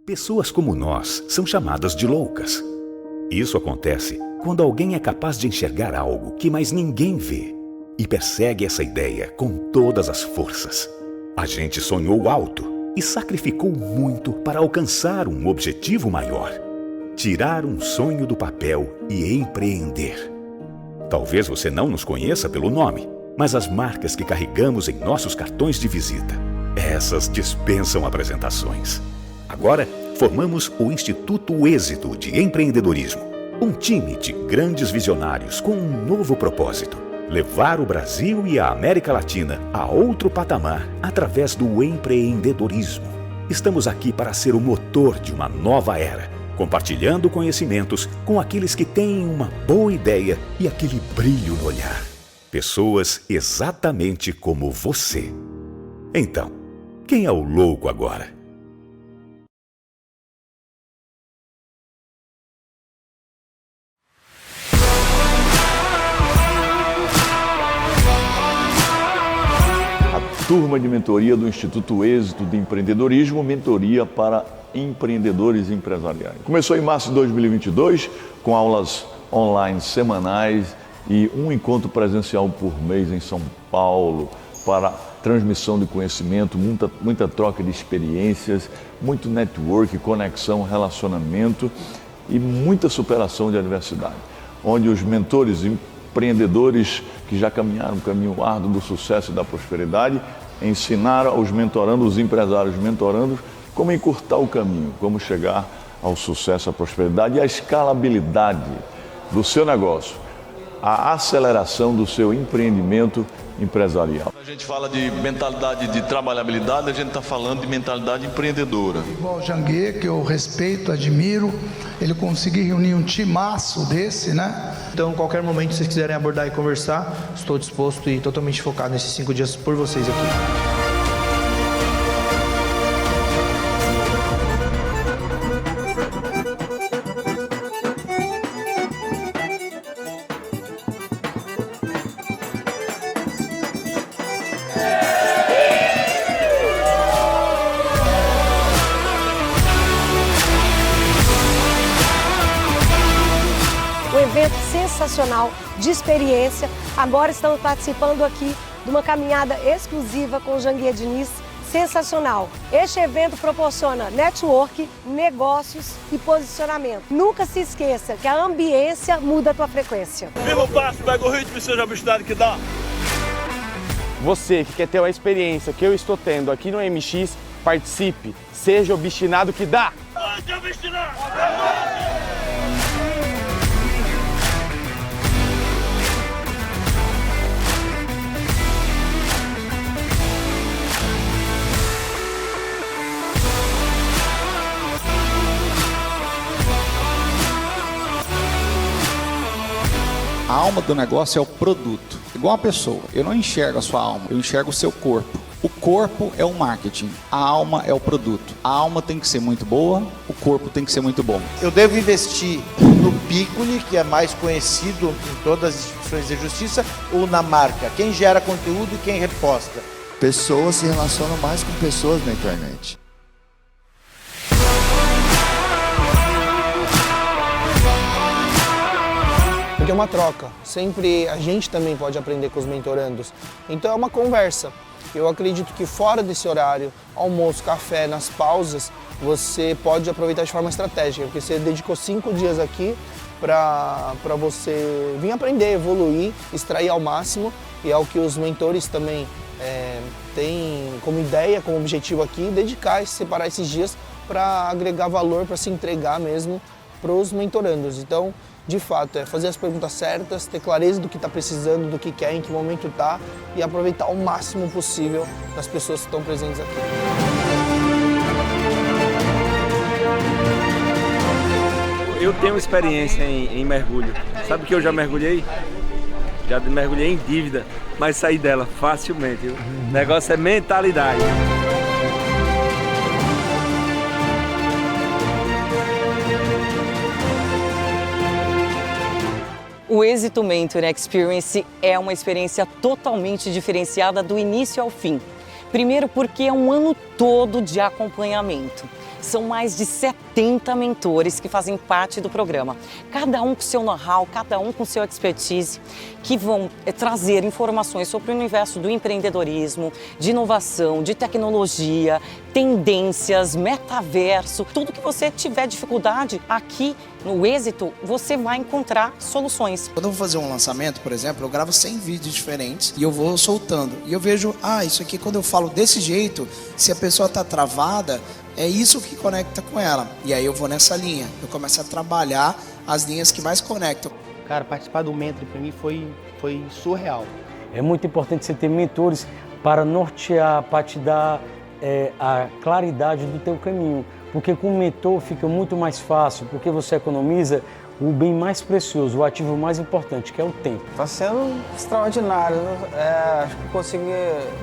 Pessoas como nós são chamadas de loucas. Isso acontece quando alguém é capaz de enxergar algo que mais ninguém vê e persegue essa ideia com todas as forças. A gente sonhou alto e sacrificou muito para alcançar um objetivo maior: tirar um sonho do papel e empreender. Talvez você não nos conheça pelo nome, mas as marcas que carregamos em nossos cartões de visita, essas dispensam apresentações. Agora, formamos o Instituto Êxito de Empreendedorismo, um time de grandes visionários com um novo propósito: levar o Brasil e a América Latina a outro patamar através do empreendedorismo. Estamos aqui para ser o motor de uma nova era, compartilhando conhecimentos com aqueles que têm uma boa ideia e aquele brilho no olhar. Pessoas exatamente como você. Então, quem é o louco agora? Turma de mentoria do Instituto Êxito de Empreendedorismo, mentoria para empreendedores empresariais. Começou em março de 2022, com aulas online semanais e um encontro presencial por mês em São Paulo, para transmissão de conhecimento, muita troca de experiências, muito network, conexão, relacionamento e muita superação de adversidade, onde os mentores empreendedores que já caminharam o caminho árduo do sucesso e da prosperidade ensinaram aos mentorandos, os empresários mentorandos, como encurtar o caminho, como chegar ao sucesso, à prosperidade e à escalabilidade do seu negócio, a aceleração do seu empreendimento empresarial. A gente fala de mentalidade de trabalhabilidade, a gente está falando de mentalidade empreendedora. Igual o Janguier, que eu respeito, admiro, ele conseguir reunir um timaço desse, né? Então, qualquer momento que vocês quiserem abordar e conversar, estou disposto e totalmente focado nesses 5 dias por vocês aqui. Um evento sensacional, de experiência. Agora estamos participando aqui de uma caminhada exclusiva com o Janguier Diniz, sensacional. Este evento proporciona network, negócios e posicionamento. Nunca se esqueça que a ambiência muda a tua frequência. Viva o passo, pega o ritmo e seja a velocidade que dá. Você que quer ter a experiência que eu estou tendo aqui no MX, participe, seja obstinado que dá. Onde é obstinado? A alma do negócio é o produto, igual a pessoa. Eu não enxergo a sua alma, eu enxergo o seu corpo. O corpo é o marketing, a alma é o produto. A alma tem que ser muito boa, o corpo tem que ser muito bom. Eu devo investir no Piccoli, que é mais conhecido em todas as instituições de justiça, ou na marca? Quem gera conteúdo e quem reposta? Pessoas se relacionam mais com pessoas na internet. Porque é uma troca, sempre a gente também pode aprender com os mentorandos. Então é uma conversa. Eu acredito que fora desse horário, almoço, café, nas pausas, você pode aproveitar de forma estratégica, porque você dedicou 5 dias aqui para você vir aprender, evoluir, extrair ao máximo, e é o que os mentores também têm como ideia, como objetivo aqui, dedicar e separar esses dias para agregar valor, para se entregar mesmo para os mentorandos. Então, de fato, é fazer as perguntas certas, ter clareza do que está precisando, do que quer, em que momento está e aproveitar o máximo possível das pessoas que estão presentes aqui. Eu tenho experiência em mergulho. Sabe que eu já mergulhei? Já mergulhei em dívida, mas saí dela facilmente. O negócio é mentalidade. O Êxito Mentor Experience é uma experiência totalmente diferenciada do início ao fim. Primeiro porque é um ano todo de acompanhamento. São mais de 70 mentores que fazem parte do programa. Cada um com seu know-how, cada um com seu expertise, que vão trazer informações sobre o universo do empreendedorismo, de inovação, de tecnologia, tendências, metaverso, tudo que você tiver dificuldade aqui no Êxito, você vai encontrar soluções. Quando eu vou fazer um lançamento, por exemplo, eu gravo 100 vídeos diferentes e eu vou soltando. E eu vejo, isso aqui quando eu falo desse jeito, se a pessoa está travada, é isso que conecta com ela. E aí eu vou nessa linha, eu começo a trabalhar as linhas que mais conectam. Cara, participar do Mentor para mim foi surreal. É muito importante você ter mentores para nortear, para te dar a claridade do teu caminho. Porque com o mentor fica muito mais fácil, porque você economiza o bem mais precioso, o ativo mais importante, que é o tempo. Está sendo extraordinário. Acho que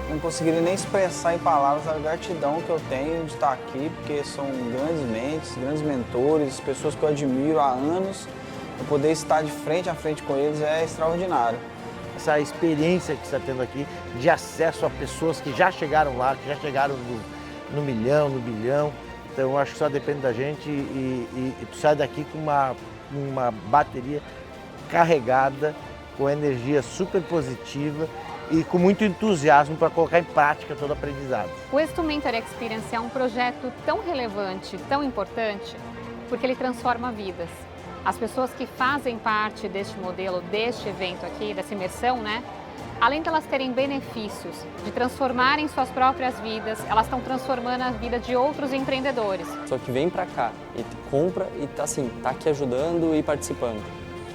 não conseguiria nem expressar em palavras a gratidão que eu tenho de estar aqui, porque são grandes mentes, grandes mentores, pessoas que eu admiro há anos. Eu poder estar de frente a frente com eles é extraordinário. Essa experiência que você está tendo aqui de acesso a pessoas que já chegaram lá, que já chegaram no milhão, no bilhão. Então eu acho que só depende da gente e tu sai daqui com uma bateria carregada, com energia super positiva e com muito entusiasmo para colocar em prática todo o aprendizado. O Êxito Mentor Experience é um projeto tão relevante, tão importante, porque ele transforma vidas. As pessoas que fazem parte deste modelo, deste evento aqui, dessa imersão, né? Além de elas terem benefícios, de transformarem suas próprias vidas, elas estão transformando a vida de outros empreendedores. Só que vem pra cá e compra e tá aqui ajudando e participando.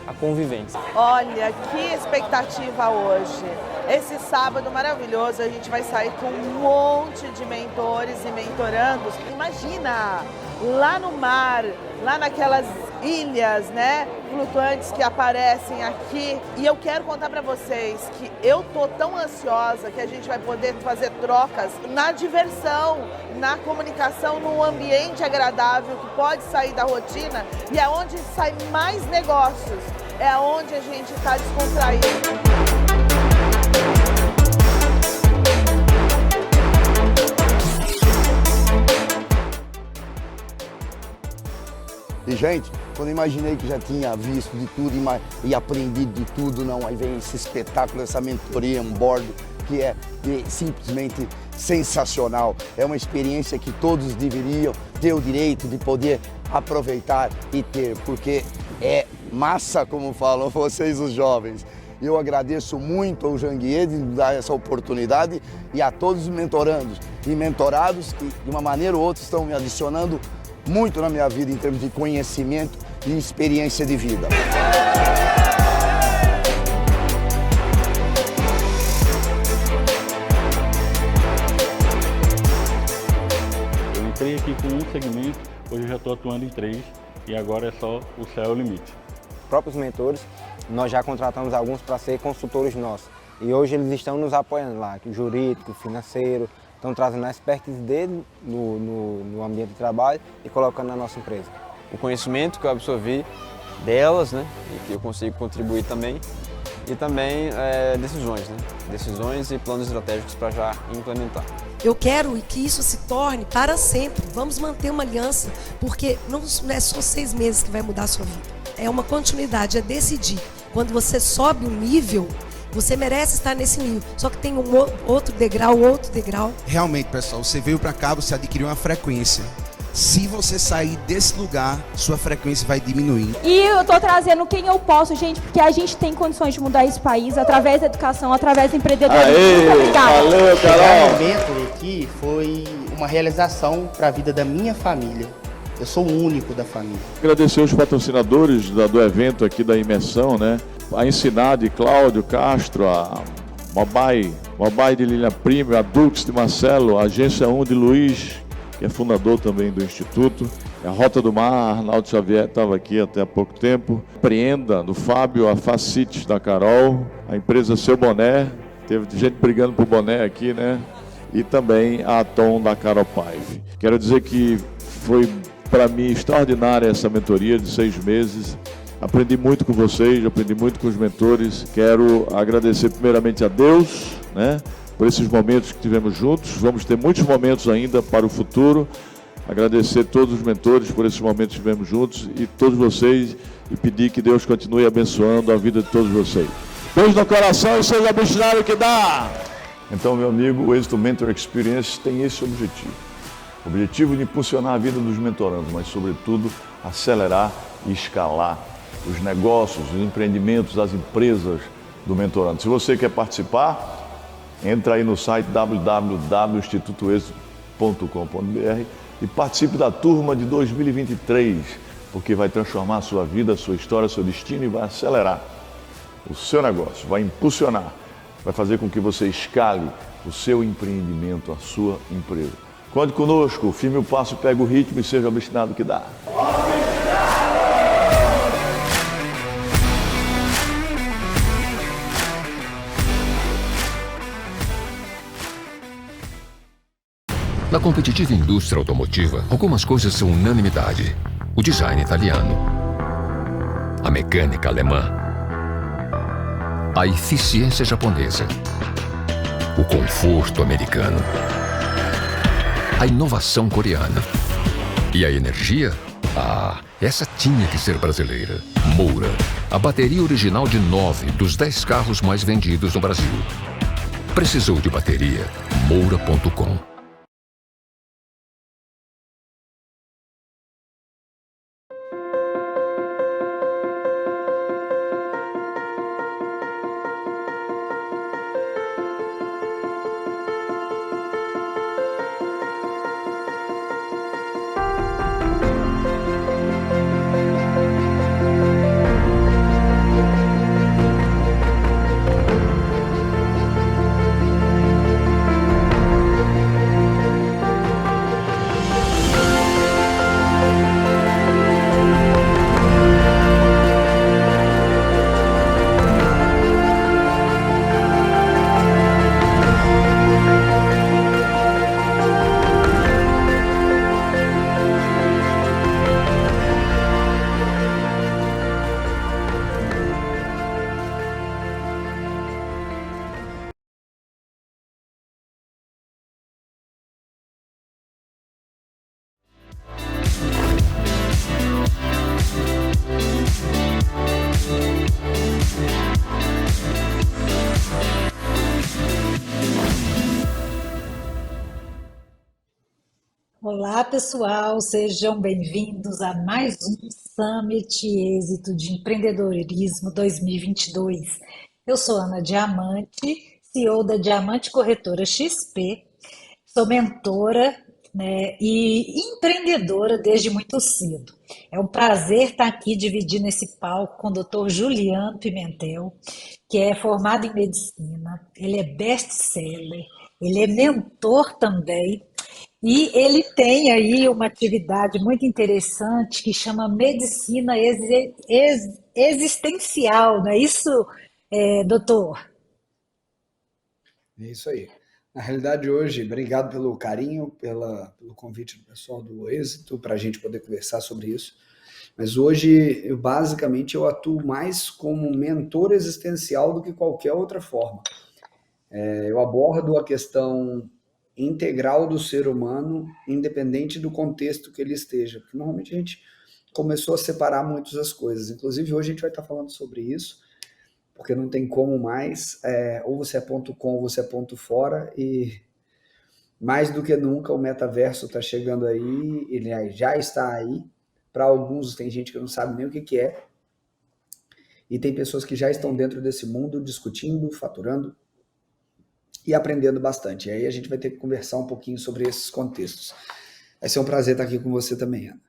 A convivência. Olha, que expectativa hoje. Esse sábado maravilhoso, a gente vai sair com um monte de mentores e mentorandos. Imagina, lá no mar, lá naquelas ilhas, né, flutuantes que aparecem aqui. E eu quero contar para vocês que eu tô tão ansiosa que a gente vai poder fazer trocas na diversão, na comunicação, num ambiente agradável que pode sair da rotina e é onde sai mais negócios, é onde a gente está descontraído. E, gente, quando eu imaginei que já tinha visto de tudo e aprendido de tudo, não, aí vem esse espetáculo, essa mentoria on board, que é simplesmente sensacional. É uma experiência que todos deveriam ter o direito de poder aproveitar e ter, porque é massa, como falam vocês, os jovens. Eu agradeço muito ao Janguier de dar essa oportunidade e a todos os mentorandos e mentorados que, de uma maneira ou outra, estão me adicionando muito na minha vida em termos de conhecimento e experiência de vida. Eu entrei aqui com um segmento, hoje eu já estou atuando em 3 e agora é só o céu é o limite. Próprios mentores, nós já contratamos alguns para ser consultores nossos e hoje eles estão nos apoiando lá, jurídico, financeiro, estão trazendo a expertise dele no ambiente de trabalho e colocando na nossa empresa. O conhecimento que eu absorvi delas, né, e que eu consigo contribuir também, e também decisões, né, decisões e planos estratégicos para já implementar. Eu quero que isso se torne para sempre. Vamos manter uma aliança, porque não é só 6 meses que vai mudar a sua vida. É uma continuidade, é decidir. Quando você sobe um nível, você merece estar nesse nível, só que tem outro degrau. Realmente, pessoal, você veio para cá, você adquiriu uma frequência. Se você sair desse lugar, sua frequência vai diminuir. E eu tô trazendo quem eu posso, gente, porque a gente tem condições de mudar esse país através da educação, através do empreendedorismo. Valeu, Carol! Chegar no Mentor aqui foi uma realização para a vida da minha família. Eu sou o único da família. Agradecer os patrocinadores do evento aqui da imersão, né? A Ensinar de Cláudio Castro, a Mobai de Lilian Prime, a Dux de Marcelo, a Agência 1 de Luiz, que é fundador também do Instituto, a Rota do Mar, Arnaldo Xavier estava aqui até há pouco tempo, Preenda do Fábio, a Facites da Carol, a empresa Seu Boné, teve gente brigando por boné aqui, né? E também a Atom da Carol Paive. Quero dizer que foi para mim extraordinária essa mentoria de 6 meses. Aprendi muito com vocês, aprendi muito com os mentores. Quero agradecer primeiramente a Deus, né, por esses momentos que tivemos juntos. Vamos ter muitos momentos ainda para o futuro. agradecer todos os mentores por esses momentos que tivemos juntos e todos vocês e pedir que Deus continue abençoando a vida de todos vocês. Beijo no coração e seja missionário que dá! Então, meu amigo, o Êxito Mentor Experience tem esse objetivo. O objetivo de impulsionar a vida dos mentorandos, mas, sobretudo, acelerar e escalar os negócios, os empreendimentos, as empresas do mentorando. Se você quer participar, entra aí no site www.institutoexito.com.br e participe da turma de 2023, porque vai transformar a sua vida, a sua história, seu destino e vai acelerar o seu negócio, vai impulsionar, vai fazer com que você escale o seu empreendimento, a sua empresa. Conte conosco, firme o passo, pega o ritmo e seja obstinado que dá. Na competitiva indústria automotiva, algumas coisas são unanimidade. O design italiano, a mecânica alemã, a eficiência japonesa, o conforto americano, a inovação coreana e a energia? Ah, essa tinha que ser brasileira. Moura, a bateria original de 9 dos 10 carros mais vendidos no Brasil. Precisou de bateria? Moura.com. Olá, pessoal, sejam bem-vindos a mais um Summit Êxito de Empreendedorismo 2022. Eu sou Ana Diamante, CEO da Diamante Corretora XP, sou mentora, né, e empreendedora desde muito cedo. É um prazer estar aqui dividindo esse palco com o Dr. Juliano Pimentel, que é formado em medicina, ele é best-seller, ele é mentor também. E ele tem aí uma atividade muito interessante que chama medicina existencial, não é isso, doutor? É isso aí. Na realidade, hoje, obrigado pelo carinho, pelo convite do pessoal do Êxito, para a gente poder conversar sobre isso. Mas hoje, basicamente, eu atuo mais como mentor existencial do que qualquer outra forma. Eu abordo a questão integral do ser humano, independente do contexto que ele esteja. Porque normalmente a gente começou a separar muito as coisas. Inclusive, hoje a gente vai estar falando sobre isso, porque não tem como mais. Ou você é ponto com, ou você é ponto fora. E mais do que nunca, o metaverso está chegando aí, ele já está aí. Para alguns, tem gente que não sabe nem o que é. E tem pessoas que já estão dentro desse mundo, discutindo, faturando e aprendendo bastante. E aí a gente vai ter que conversar um pouquinho sobre esses contextos. Vai ser um prazer estar aqui com você também, Ana.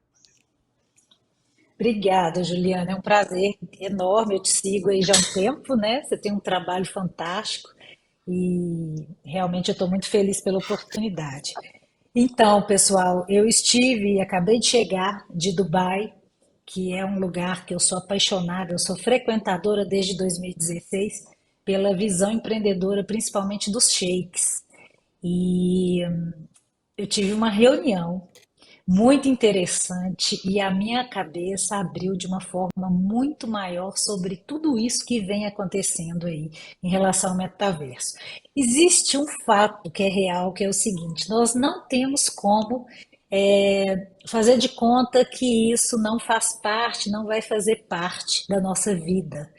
Obrigada, Juliana. É um prazer enorme. Eu te sigo aí já há um tempo, né? Você tem um trabalho fantástico e realmente eu estou muito feliz pela oportunidade. Então, pessoal, eu acabei de chegar de Dubai, que é um lugar que eu sou apaixonada, eu sou frequentadora desde 2016, pela visão empreendedora, principalmente dos sheiks. E eu tive uma reunião muito interessante e a minha cabeça abriu de uma forma muito maior sobre tudo isso que vem acontecendo aí em relação ao metaverso. Existe um fato que é real, que é o seguinte: nós não temos como fazer de conta que isso não faz parte, não vai fazer parte da nossa vida.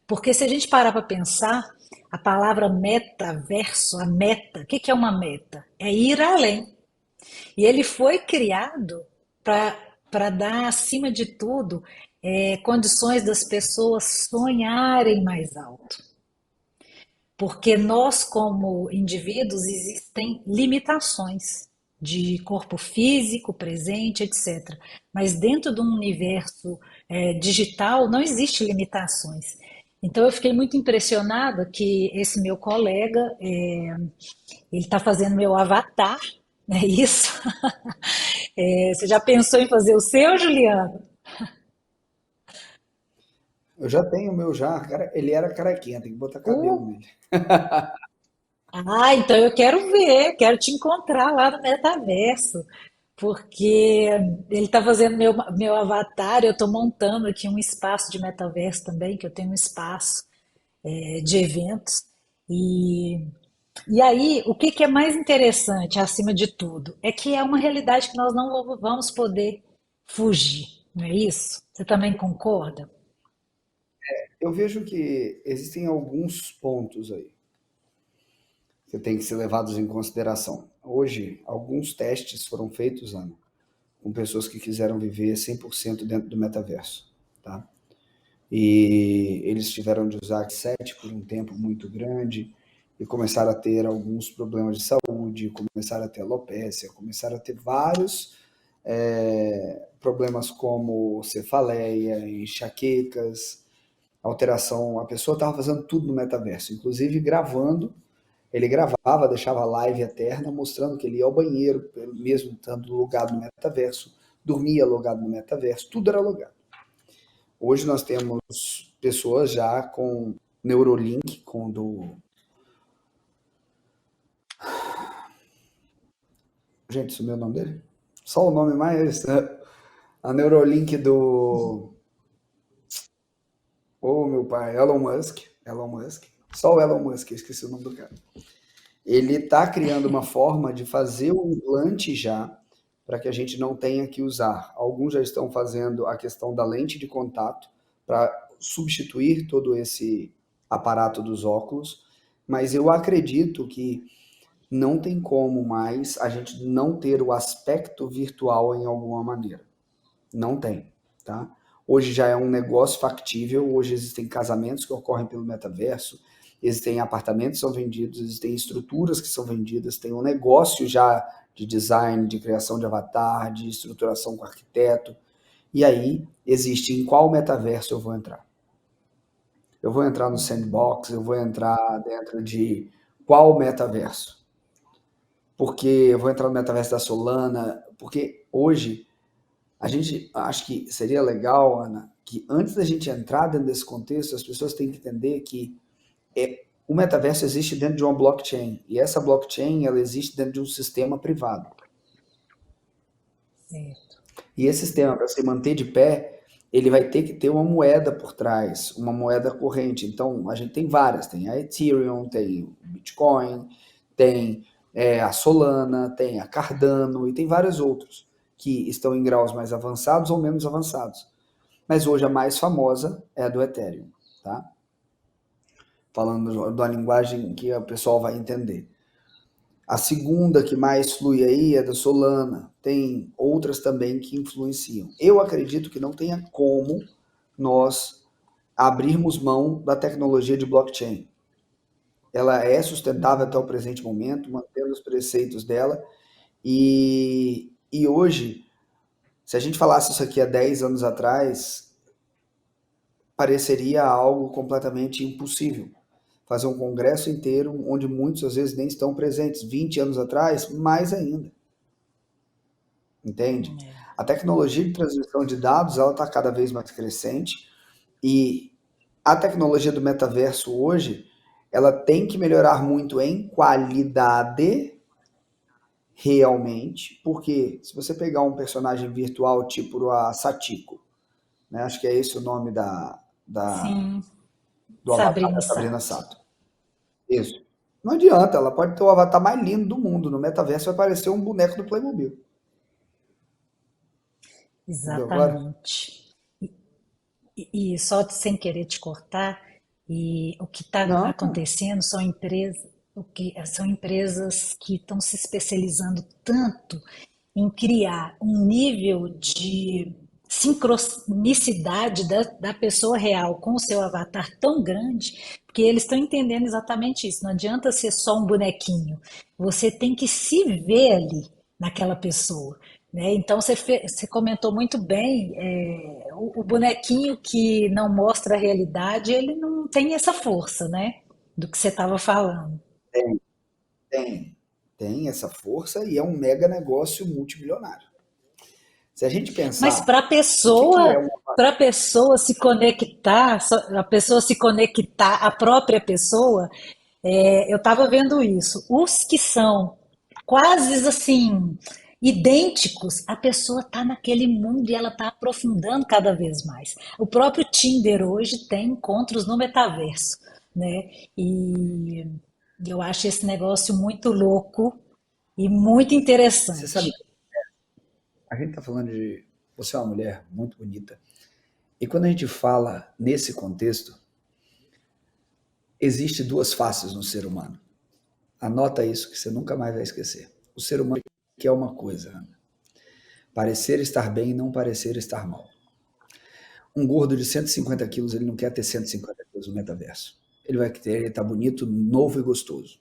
Porque se a gente parar para pensar, a palavra metaverso, a meta, o que que é uma meta? É ir além. E ele foi criado para dar, acima de tudo, condições das pessoas sonharem mais alto. Porque nós, como indivíduos, existem limitações de corpo físico, presente, etc. Mas dentro de um universo digital não existe limitações. Então eu fiquei muito impressionada que esse meu colega, ele está fazendo meu avatar, não é isso? Você já pensou em fazer o seu, Juliano? Eu já tenho o meu já, cara, ele era carequinha, tem que botar cabelo nele. Ah, então eu quero ver, quero te encontrar lá no metaverso, porque ele está fazendo meu avatar, eu estou montando aqui um espaço de metaverso também, que eu tenho um espaço de eventos. E aí, o que que é mais interessante, acima de tudo, é que é uma realidade que nós não vamos poder fugir, não é isso? Você também concorda? Eu vejo que existem alguns pontos aí que têm que ser levados em consideração. Hoje, alguns testes foram feitos, Ana, com pessoas que quiseram viver 100% dentro do metaverso, tá? E eles tiveram de usar headset por um tempo muito grande e começaram a ter alguns problemas de saúde, começaram a ter alopecia, começaram a ter vários problemas como cefaleia, enxaquecas, alteração. A pessoa estava fazendo tudo no metaverso, inclusive gravando. Ele gravava, deixava a live eterna, mostrando que ele ia ao banheiro, mesmo estando logado no metaverso, dormia logado no metaverso, tudo era logado. Hoje nós temos pessoas já com Neurolink, com do... Gente, sumiu o nome dele? Só o nome mais... A Neurolink do... Ô, meu pai, Elon Musk. Só o Elon Musk, eu esqueci o nome do cara. Ele está criando uma forma de fazer o implante já, para que a gente não tenha que usar. Alguns já estão fazendo a questão da lente de contato para substituir todo esse aparato dos óculos, mas eu acredito que não tem como mais a gente não ter o aspecto virtual em alguma maneira. Não tem, tá? Hoje já é um negócio factível, hoje existem casamentos que ocorrem pelo metaverso, existem apartamentos que são vendidos, existem estruturas que são vendidas, tem um negócio já de design, de criação de avatar, de estruturação com arquiteto. E aí, existe em qual metaverso eu vou entrar? Eu vou entrar no Sandbox, eu vou entrar dentro de qual metaverso? Porque eu vou entrar no metaverso da Solana, porque hoje a gente acho que seria legal, Ana, que antes da gente entrar dentro desse contexto, as pessoas têm que entender que o metaverso existe dentro de uma blockchain, e essa blockchain ela existe dentro de um sistema privado. Certo. E esse sistema, para se manter de pé, ele vai ter que ter uma moeda por trás, uma moeda corrente. Então, a gente tem várias, tem a Ethereum, tem o Bitcoin, tem a Solana, tem a Cardano, e tem vários outros que estão em graus mais avançados ou menos avançados. Mas hoje a mais famosa é a do Ethereum, tá? Falando da linguagem que o pessoal vai entender. A segunda que mais flui aí é da Solana. Tem outras também que influenciam. Eu acredito que não tenha como nós abrirmos mão da tecnologia de blockchain. Ela é sustentável até o presente momento, mantendo os preceitos dela. E hoje, se a gente falasse isso aqui há 10 anos atrás, pareceria algo completamente impossível. Fazer um congresso inteiro, onde muitos às vezes nem estão presentes. 20 anos atrás, mais ainda. Entende? A tecnologia de transmissão de dados, ela está cada vez mais crescente, e a tecnologia do metaverso hoje, ela tem que melhorar muito em qualidade, realmente, porque se você pegar um personagem virtual tipo a Satiko, né, acho que é esse o nome Sim. do avatar da Sabrina Sato. Isso. Não adianta, ela pode ter o avatar mais lindo do mundo. No metaverso vai parecer um boneco do Playmobil. Exatamente. E só sem querer te cortar, e o que está Não, acontecendo são empresas que estão se especializando tanto em criar um nível de sincronicidade da pessoa real com o seu avatar tão grande, porque eles estão entendendo exatamente isso. Não adianta ser só um bonequinho, você tem que se ver ali naquela pessoa, né? Então você comentou muito bem, o bonequinho que não mostra a realidade, ele não tem essa força, né? Do que você estava falando. Tem, tem essa força e é um mega negócio multimilionário. Se a gente Mas pensar, para a o que é pessoa, uma para a pessoa se conectar, a pessoa se conectar à própria pessoa, eu estava vendo isso. Os que são quase assim idênticos, a pessoa está naquele mundo e ela está aprofundando cada vez mais. O próprio Tinder hoje tem encontros no metaverso, né? E eu acho esse negócio muito louco e muito Você sabe, interessante. a gente está falando de você é uma mulher muito bonita. E quando a gente fala nesse contexto, existe duas faces no ser humano. Anota isso que você nunca mais vai esquecer. O ser humano quer uma coisa, Ana. Parecer estar bem e não parecer estar mal. Um gordo de 150 quilos, ele não quer ter 150 quilos no metaverso. Ele vai querer estar bonito, novo e gostoso.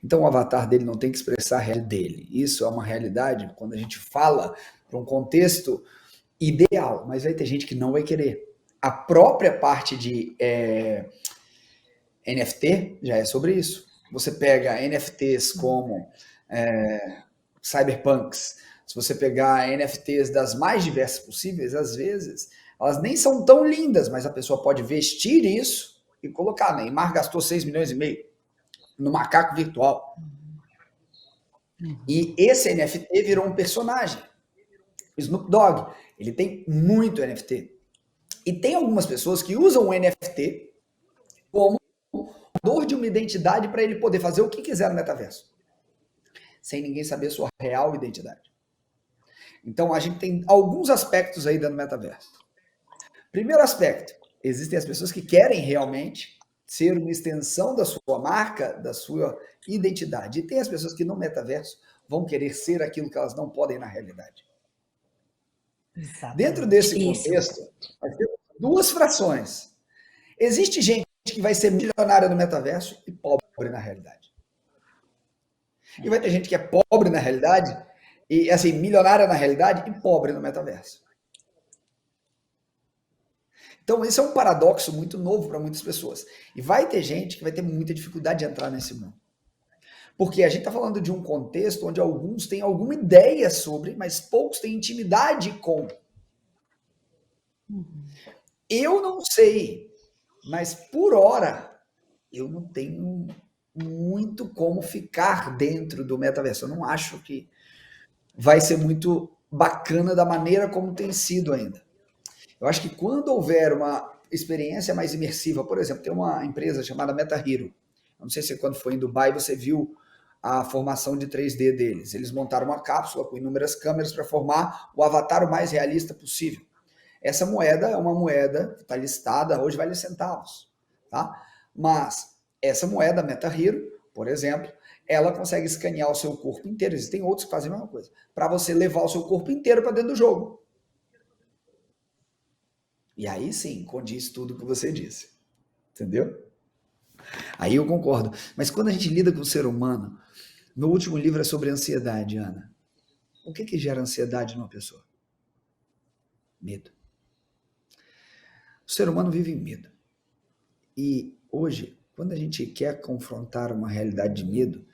Então o avatar dele não tem que expressar a realidade dele. Isso é uma realidade quando a gente fala para um contexto ideal, mas vai ter gente que não vai querer. A própria parte de NFT já é sobre isso. Você pega NFTs como cyberpunks, se você pegar NFTs das mais diversas possíveis, às vezes elas nem são tão lindas, mas a pessoa pode vestir isso e colocar. Neymar gastou 6,5 milhões no macaco virtual. E esse NFT virou um personagem. O Snoop Dogg, ele tem muito NFT. E tem algumas pessoas que usam o NFT como dor de uma identidade para ele poder fazer o que quiser no metaverso, sem ninguém saber sua real identidade. Então a gente tem alguns aspectos aí dentro do metaverso. Primeiro aspecto, existem as pessoas que querem realmente ser uma extensão da sua marca, da sua identidade. E tem as pessoas que no metaverso vão querer ser aquilo que elas não podem na realidade. Dentro desse contexto, nós temos duas frações. Existe gente que vai ser milionária no metaverso e pobre na realidade. E vai ter gente que é pobre na realidade, e assim, milionária na realidade e pobre no metaverso. Então, esse é um paradoxo muito novo para muitas pessoas. E vai ter gente que vai ter muita dificuldade de entrar nesse mundo. Porque a gente está falando de um contexto onde alguns têm alguma ideia sobre, mas poucos têm intimidade com. Eu não sei, mas por hora eu não tenho muito como ficar dentro do metaverso. Eu não acho que vai ser muito bacana da maneira como tem sido ainda. Eu acho que quando houver uma experiência mais imersiva, por exemplo, tem uma empresa chamada MetaHero. Eu não sei se quando foi em Dubai você viu a formação de 3D deles. Eles montaram uma cápsula com inúmeras câmeras para formar o avatar o mais realista possível. Essa moeda é uma moeda que está listada, hoje vale centavos. Tá? Mas essa moeda, MetaHero, por exemplo, ela consegue escanear o seu corpo inteiro. Existem outros que fazem a mesma coisa. Para você levar o seu corpo inteiro para dentro do jogo. E aí sim, condiz tudo que você disse. Entendeu? Aí eu concordo. Mas quando a gente lida com o ser humano, meu último livro é sobre ansiedade, Ana. O que gera ansiedade numa pessoa? Medo. O ser humano vive em medo. E hoje, quando a gente quer confrontar uma realidade de medo,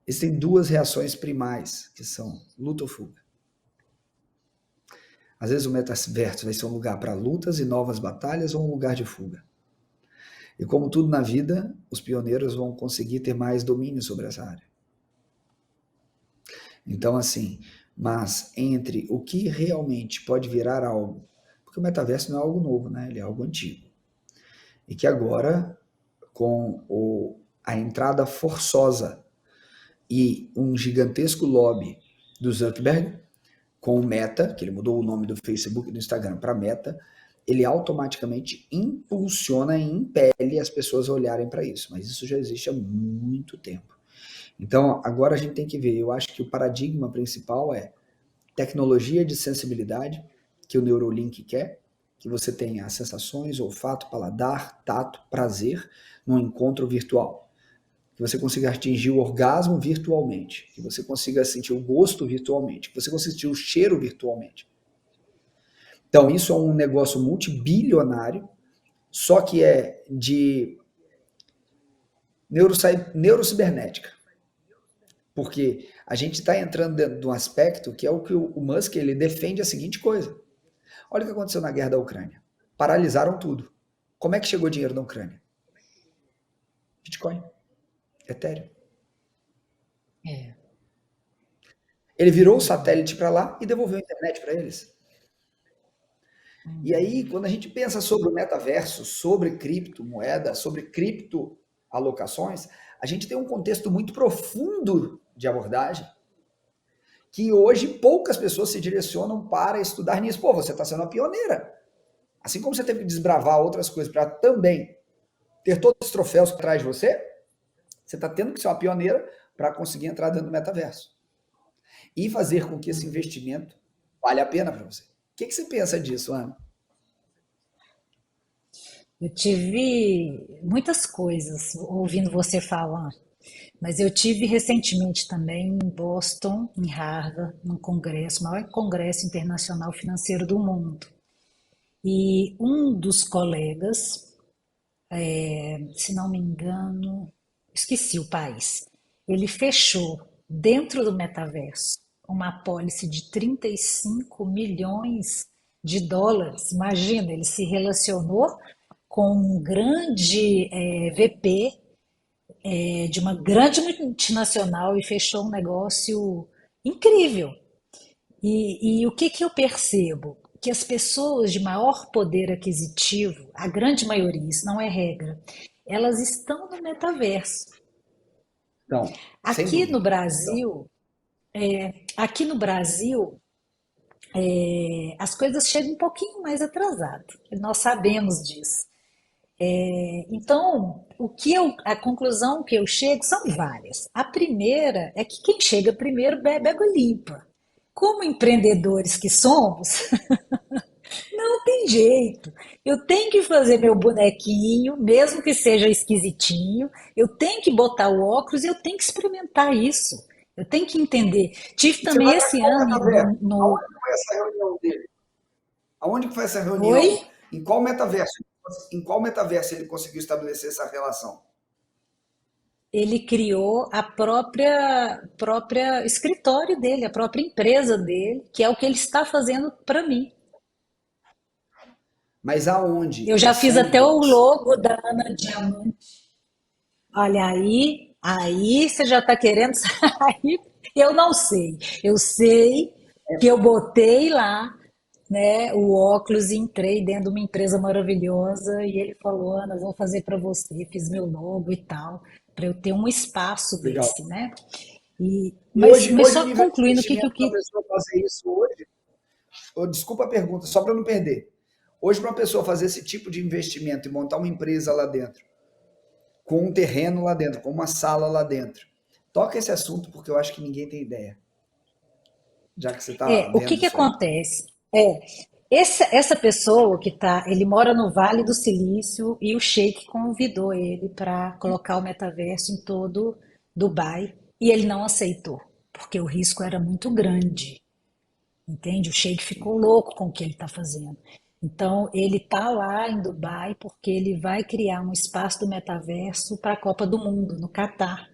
existem duas reações primais, que são luta ou fuga. Às vezes o metaverso vai ser um lugar para lutas e novas batalhas ou um lugar de fuga. E como tudo na vida, os pioneiros vão conseguir ter mais domínio sobre essa área. Então, assim, mas entre o que realmente pode virar algo, porque o metaverso não é algo novo, né? Ele é algo antigo. E que agora, com a entrada forçosa e um gigantesco lobby do Zuckerberg, com o Meta, que ele mudou o nome do Facebook e do Instagram para Meta, ele automaticamente impulsiona e impele as pessoas a olharem para isso. Mas isso já existe há muito tempo. Então, agora a gente tem que ver. Eu acho que o paradigma principal é tecnologia de sensibilidade, que o Neuralink quer, que você tenha as sensações, olfato, paladar, tato, prazer, num encontro virtual. Que você consiga atingir o orgasmo virtualmente, que você consiga sentir o gosto virtualmente, que você consiga sentir o cheiro virtualmente. Então, isso é um negócio multibilionário, só que é de neurocibernética. Porque a gente está entrando dentro de um aspecto que é o que o Musk ele defende a seguinte coisa. Olha o que aconteceu na guerra da Ucrânia. Paralisaram tudo. Como é que chegou dinheiro na Ucrânia? Bitcoin. Ethereum. Ele virou o satélite para lá e devolveu a internet para eles. E aí, quando a gente pensa sobre o metaverso, sobre criptomoeda, sobre criptoalocações, a gente tem um contexto muito profundo de abordagem que hoje poucas pessoas se direcionam para estudar nisso. Pô, você está sendo uma pioneira. Assim como você teve que desbravar outras coisas para também ter todos os troféus atrás de você, você está tendo que ser uma pioneira para conseguir entrar dentro do metaverso. E fazer com que esse investimento valha a pena para você. O que você pensa disso, Ana? Eu tive muitas coisas ouvindo você falar, mas eu tive recentemente também em Boston, em Harvard, num congresso, o maior congresso internacional financeiro do mundo. E um dos colegas, se não me engano, esqueci o país, ele fechou dentro do metaverso uma apólice de 35 milhões de dólares. Imagina, ele se relacionou com um grande VP de uma grande multinacional e fechou um negócio incrível. E o que eu percebo? Que as pessoas de maior poder aquisitivo, a grande maioria, isso não é regra, elas estão no metaverso. Então, aqui no Brasil, as coisas chegam um pouquinho mais atrasado. Nós sabemos disso. Então, a conclusão que eu chego são várias. A primeira é que quem chega primeiro bebe água limpa. Como empreendedores que somos, não tem jeito. Eu tenho que fazer meu bonequinho, mesmo que seja esquisitinho, eu tenho que botar o óculos e eu tenho que experimentar isso. Eu tenho que entender. Tive também esse ano no... Aonde foi essa reunião dele? Aonde foi essa reunião? Oi? Em qual metaverso ele conseguiu estabelecer essa relação? Ele criou a própria escritório dele, a própria empresa dele, que é o que ele está fazendo para mim. Mas aonde? Eu já fiz até o logo da Ana Diamante. Olha, aí você já está querendo sair? Eu não sei. Eu sei que eu botei lá, né, o óculos e entrei dentro de uma empresa maravilhosa e ele falou, Ana, eu vou fazer para você, fiz meu logo e tal, para eu ter um espaço Legal. desse, né? Mas só concluindo o que eu quis. Pessoa fazer isso hoje, desculpa a pergunta, só para não perder. Hoje, para uma pessoa fazer esse tipo de investimento e montar uma empresa lá dentro, com um terreno lá dentro, com uma sala lá dentro, toca esse assunto porque eu acho que ninguém tem ideia. Já que você está O que acontece? Essa pessoa ele mora no Vale do Silício e o Sheik convidou ele para colocar o metaverso em todo Dubai e ele não aceitou, porque o risco era muito grande, entende? O Sheik ficou louco com o que ele está fazendo. Então, ele está lá em Dubai porque ele vai criar um espaço do metaverso para a Copa do Mundo, no Catar.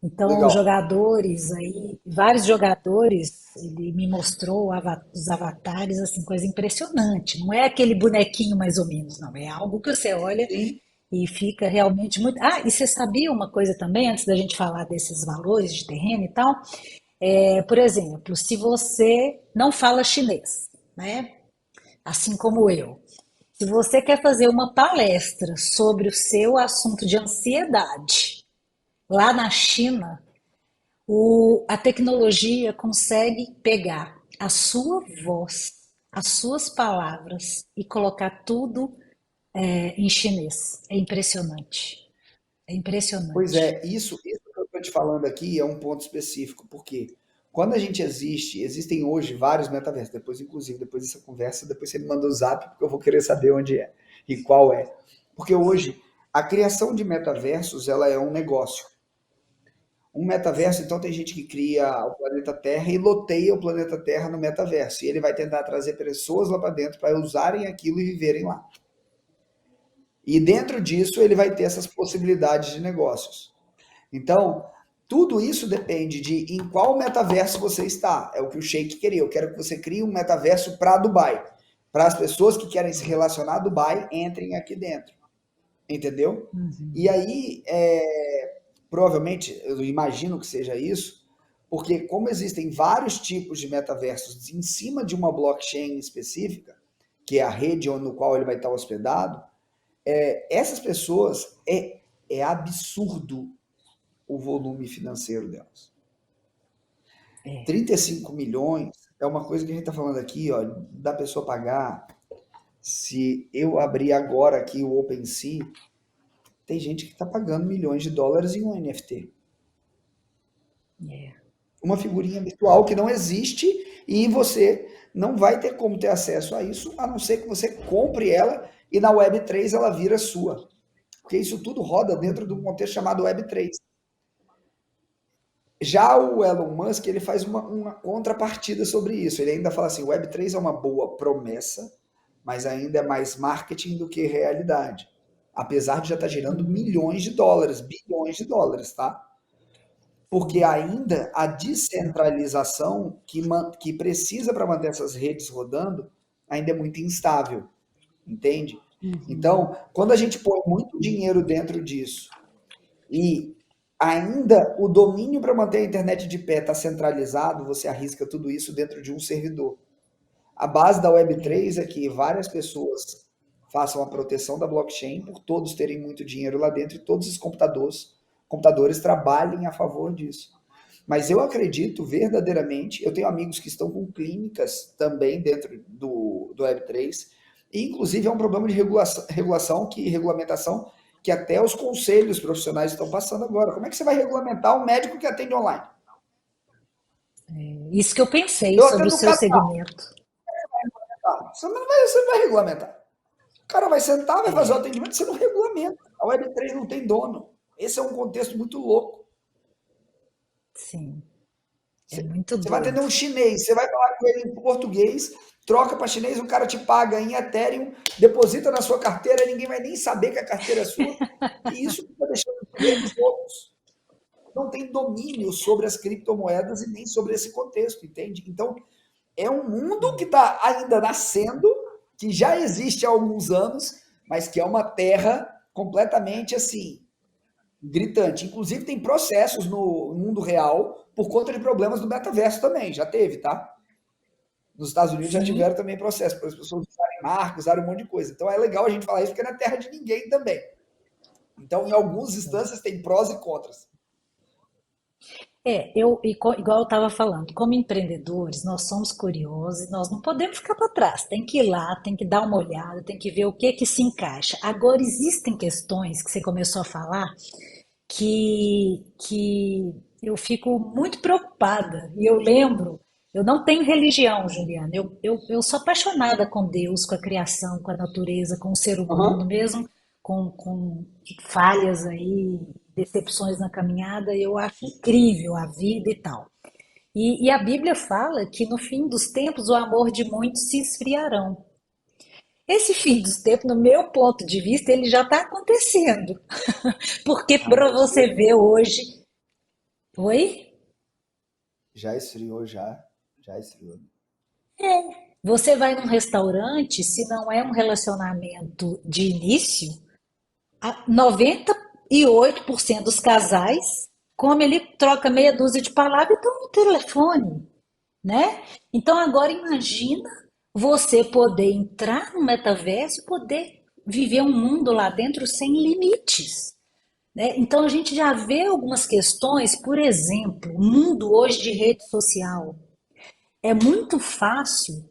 Então, Legal. os jogadores aí, vários jogadores, ele me mostrou os avatares, assim, coisa impressionante. Não é aquele bonequinho mais ou menos, não. É algo que você olha e fica realmente muito... e você sabia uma coisa também, antes da gente falar desses valores de terreno e tal? Por exemplo, se você não fala chinês, né? Assim como eu. Se você quer fazer uma palestra sobre o seu assunto de ansiedade, lá na China, A tecnologia consegue pegar a sua voz, as suas palavras e colocar tudo em chinês. É impressionante. É impressionante. Pois é, isso que eu estou te falando aqui é um ponto específico, porque quando a gente existem hoje vários metaversos, inclusive, depois dessa conversa, depois você me manda o zap, porque eu vou querer saber onde é e qual é. Porque hoje, a criação de metaversos, ela é um negócio. Um metaverso, então, tem gente que cria o planeta Terra e loteia o planeta Terra no metaverso. E ele vai tentar trazer pessoas lá para dentro para usarem aquilo e viverem lá. E dentro disso, ele vai ter essas possibilidades de negócios. Então, tudo isso depende de em qual metaverso você está. É o que o Sheik queria. Eu quero que você crie um metaverso para Dubai. Para as pessoas que querem se relacionar a Dubai, entrem aqui dentro. Entendeu? E aí, provavelmente, eu imagino que seja isso, porque como existem vários tipos de metaversos em cima de uma blockchain específica, que é a rede no qual ele vai estar hospedado, essas pessoas, é absurdo o volume financeiro delas. 35 milhões é uma coisa que a gente está falando aqui, ó, da pessoa pagar. Se eu abrir agora aqui o OpenSea, tem gente que está pagando milhões de dólares em um NFT. Uma figurinha virtual que não existe e você não vai ter como ter acesso a isso, a não ser que você compre ela e na Web3 ela vira sua. Porque isso tudo roda dentro de um contexto chamado Web3. Já o Elon Musk, ele faz uma contrapartida sobre isso. Ele ainda fala assim, o Web3 é uma boa promessa, mas ainda é mais marketing do que realidade. Apesar de já estar gerando milhões de dólares, bilhões de dólares, tá? Porque ainda a descentralização que precisa para manter essas redes rodando ainda é muito instável, entende? Então, quando a gente põe muito dinheiro dentro disso e ainda o domínio para manter a internet de pé está centralizado, você arrisca tudo isso dentro de um servidor. A base da Web3 é que várias pessoas façam a proteção da blockchain por todos terem muito dinheiro lá dentro e todos os computadores trabalhem a favor disso. Mas eu acredito verdadeiramente, eu tenho amigos que estão com clínicas também dentro do Web3, e inclusive é um problema de regulamentação que até os conselhos profissionais estão passando agora. Como é que você vai regulamentar um médico que atende online? Isso que eu pensei sobre o seu segmento. Você não vai regulamentar. O cara vai sentar, vai fazer o atendimento, você não regulamenta. A Web3 não tem dono. Esse é um contexto muito louco. Sim. É muito doido. Você vai atender um chinês, você vai falar com ele em português, troca para chinês, o cara te paga em Ethereum, deposita na sua carteira, ninguém vai nem saber que a carteira é sua. E isso está deixando de ver os outros. Não tem domínio sobre as criptomoedas e nem sobre esse contexto, entende? Então, é um mundo que está ainda nascendo, que já existe há alguns anos, mas que é uma terra completamente assim, gritante. Inclusive, tem processos no mundo real por conta de problemas do metaverso também. Já teve, tá? Nos Estados Unidos já tiveram também processos, para as pessoas usarem marcas, usarem um monte de coisa. Então, é legal a gente falar isso, porque é na terra de ninguém também. Então, em algumas instâncias, tem prós e contras. Igual eu estava falando, como empreendedores, nós somos curiosos, nós não podemos ficar para trás, tem que ir lá, tem que dar uma olhada, tem que ver o que se encaixa. Agora, existem questões que você começou a falar que eu fico muito preocupada, e eu lembro, eu não tenho religião, Juliana, eu sou apaixonada com Deus, com a criação, com a natureza, com o ser humano, mesmo com falhas aí, decepções na caminhada, eu acho incrível a vida e tal. E a Bíblia fala que no fim dos tempos o amor de muitos se esfriarão. Esse fim dos tempos, no meu ponto de vista, ele já está acontecendo. Porque para você ver hoje... Oi? Já esfriou, já esfriou. Você vai num restaurante, se não é um relacionamento de início, 98% dos casais, como ele troca meia dúzia de palavras, estão no telefone, né? Então agora imagina você poder entrar no metaverso e poder viver um mundo lá dentro sem limites. né? Então a gente já vê algumas questões, por exemplo, o mundo hoje de rede social. É muito fácil,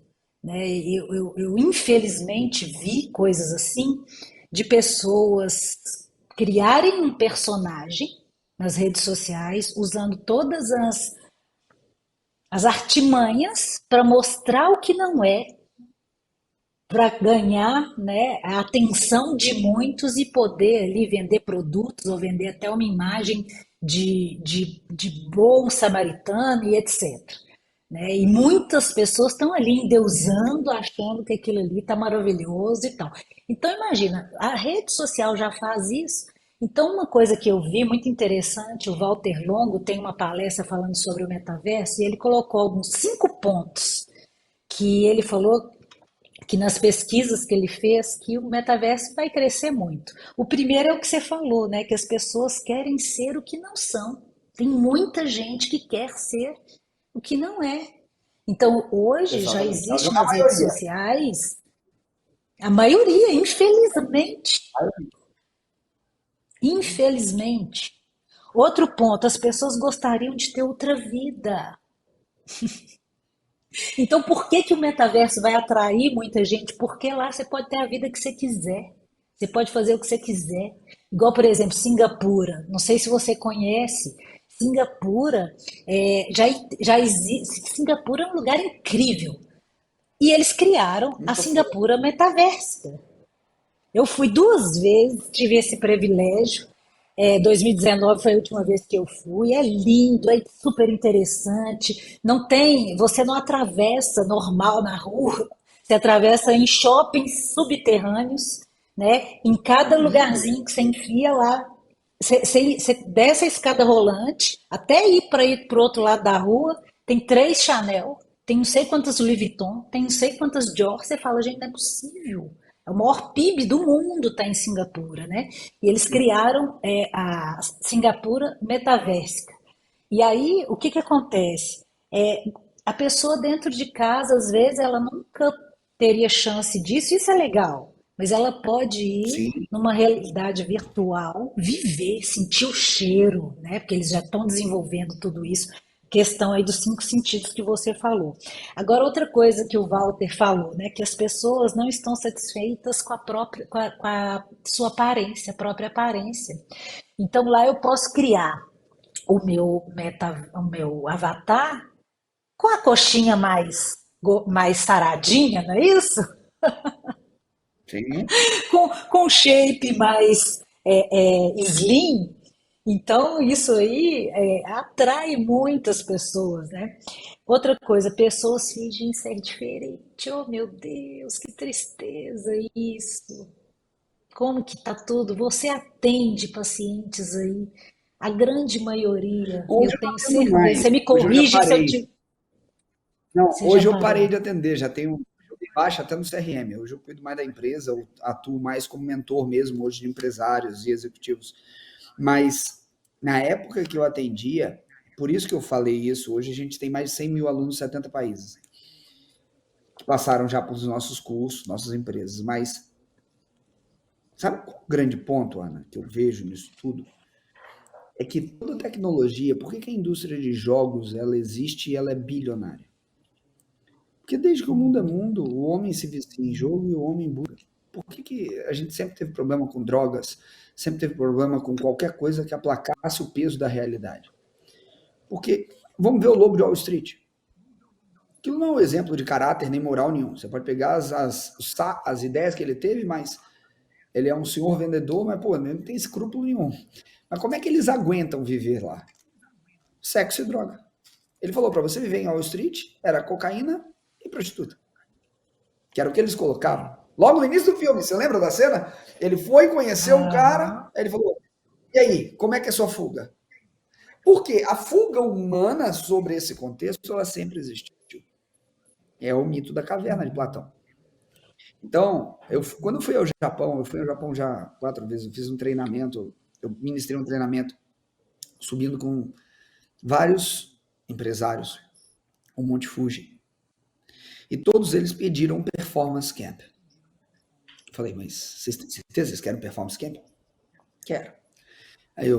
né? Eu infelizmente vi coisas assim, de pessoas criarem um personagem nas redes sociais, usando todas as artimanhas para mostrar o que não é, para ganhar, né, a atenção de muitos e poder ali vender produtos ou vender até uma imagem de bom samaritano e etc. Né? E muitas pessoas estão ali endeusando, achando que aquilo ali está maravilhoso e tal. Então imagina, a rede social já faz isso. Então uma coisa que eu vi muito interessante, o Walter Longo tem uma palestra falando sobre o metaverso e ele colocou alguns 5 pontos que ele falou que nas pesquisas que ele fez, que o metaverso vai crescer muito. O primeiro é o que você falou, né? Que as pessoas querem ser o que não são. Tem muita gente que quer ser o que não é. Então, hoje já existe nas redes sociais a maioria, infelizmente. Infelizmente. Outro ponto, as pessoas gostariam de ter outra vida. Então, por que que o metaverso vai atrair muita gente? Porque lá você pode ter a vida que você quiser. Você pode fazer o que você quiser. Igual, por exemplo, Singapura. Não sei se você conhece. Singapura já existe. Singapura é um lugar incrível. E eles criaram a Singapura Metaversa. Eu fui 2 vezes, tive esse privilégio. 2019 foi a última vez que eu fui. É lindo, é super interessante. Não tem, você não atravessa normal na rua, você atravessa em shoppings subterrâneos, né? Em cada lugarzinho que você enfia lá, você desce a escada rolante, até ir para o outro lado da rua, tem 3 Chanel, tem não sei quantas Louis Vuitton, tem não sei quantas Dior. Você fala, gente, não é possível. É o maior PIB do mundo está em Singapura, né? E eles criaram a Singapura Metaversica. E aí, o que que acontece? A pessoa dentro de casa, às vezes, ela nunca teria chance disso, isso é legal. Mas ela pode ir numa realidade virtual, viver, sentir o cheiro, né? Porque eles já estão desenvolvendo tudo isso. Questão aí dos 5 sentidos que você falou. Agora, outra coisa que o Walter falou, né, que as pessoas não estão satisfeitas com a sua aparência, a própria aparência. Então, lá eu posso criar o meu avatar com a coxinha mais saradinha, não é isso? Sim. Com shape mais slim. Então, isso aí atrai muitas pessoas, né? Outra coisa, pessoas fingem ser diferente. Oh, meu Deus, que tristeza isso. Como que tá tudo? Você atende pacientes aí, a grande maioria, Hoje eu eu não tenho atendo certeza. Você mais. me Hoje eu já corrige se eu parei. te... Não, Você hoje já eu parei parou. de atender, já tenho baixa até no CRM. Hoje eu cuido mais da empresa, eu atuo mais como mentor mesmo hoje de empresários e executivos. Mas na época que eu atendia, por isso que eu falei isso, hoje a gente tem mais de 100 mil alunos em 70 países que passaram já pelos nossos cursos, nossas empresas. Mas sabe qual o grande ponto, Ana, que eu vejo nisso tudo? É que toda tecnologia, por que a indústria de jogos ela existe e ela é bilionária? Porque desde que o mundo é mundo, o homem se vicia em jogo e o homem busca. Por que a gente sempre teve problema com drogas, sempre teve problema com qualquer coisa que aplacasse o peso da realidade? Porque, vamos ver o Lobo de Wall Street. Aquilo não é um exemplo de caráter nem moral nenhum. Você pode pegar as ideias que ele teve, mas ele é um senhor vendedor, mas pô, ele não tem escrúpulo nenhum. Mas como é que eles aguentam viver lá? Sexo e droga. Ele falou para você viver em Wall Street, era cocaína e prostituta. Que era o que eles colocavam. Logo no início do filme, você lembra da cena? Ele foi conhecer um cara, aí ele falou, e aí, como é que é sua fuga? Porque a fuga humana sobre esse contexto, ela sempre existiu. É o mito da caverna de Platão. Então, quando eu fui ao Japão já 4 vezes, eu fiz um treinamento, eu ministrei um treinamento subindo com vários empresários, o Monte Fuji. E todos eles pediram um performance camp. Eu falei, mas vocês têm certeza que vocês querem um performance camp? Quero. Aí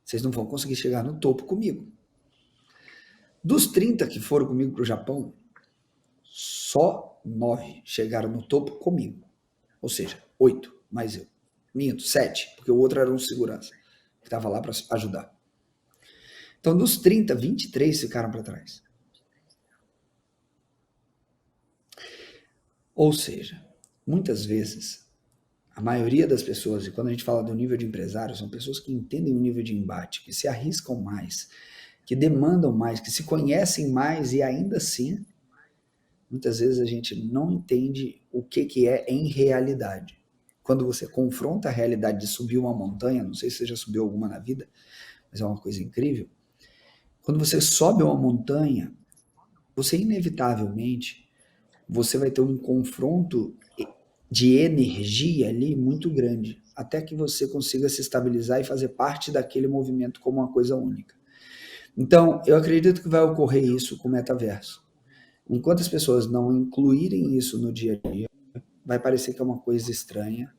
vocês não vão conseguir chegar no topo comigo. Dos 30 que foram comigo para o Japão, só 9 chegaram no topo comigo. Ou seja, 8 mais eu. Minto, 7, porque o outro era um segurança, que estava lá para ajudar. Então, dos 30, 23 ficaram para trás. Ou seja, muitas vezes, a maioria das pessoas, e quando a gente fala do nível de empresário, são pessoas que entendem o nível de embate, que se arriscam mais, que demandam mais, que se conhecem mais e ainda assim, muitas vezes a gente não entende o que é em realidade. Quando você confronta a realidade de subir uma montanha, não sei se você já subiu alguma na vida, mas é uma coisa incrível. Quando você sobe uma montanha, você inevitavelmente, você vai ter um confronto de energia ali muito grande, até que você consiga se estabilizar e fazer parte daquele movimento como uma coisa única. Então, eu acredito que vai ocorrer isso com o metaverso. Enquanto as pessoas não incluírem isso no dia a dia, vai parecer que é uma coisa estranha,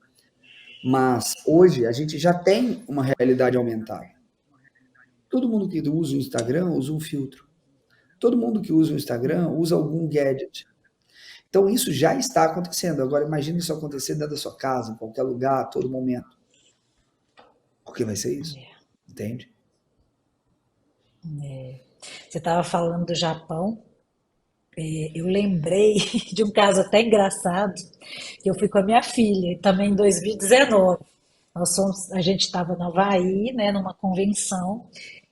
mas hoje a gente já tem uma realidade aumentada. Todo mundo que usa o Instagram usa um filtro. Todo mundo que usa o Instagram usa algum gadget. Então isso já está acontecendo. Agora imagine isso acontecer dentro da sua casa, em qualquer lugar, a todo momento. Porque vai ser isso. Entende? Você estava falando do Japão. Eu lembrei de um caso até engraçado, que eu fui com a minha filha, também em 2019. A gente estava no Havaí, né, numa convenção,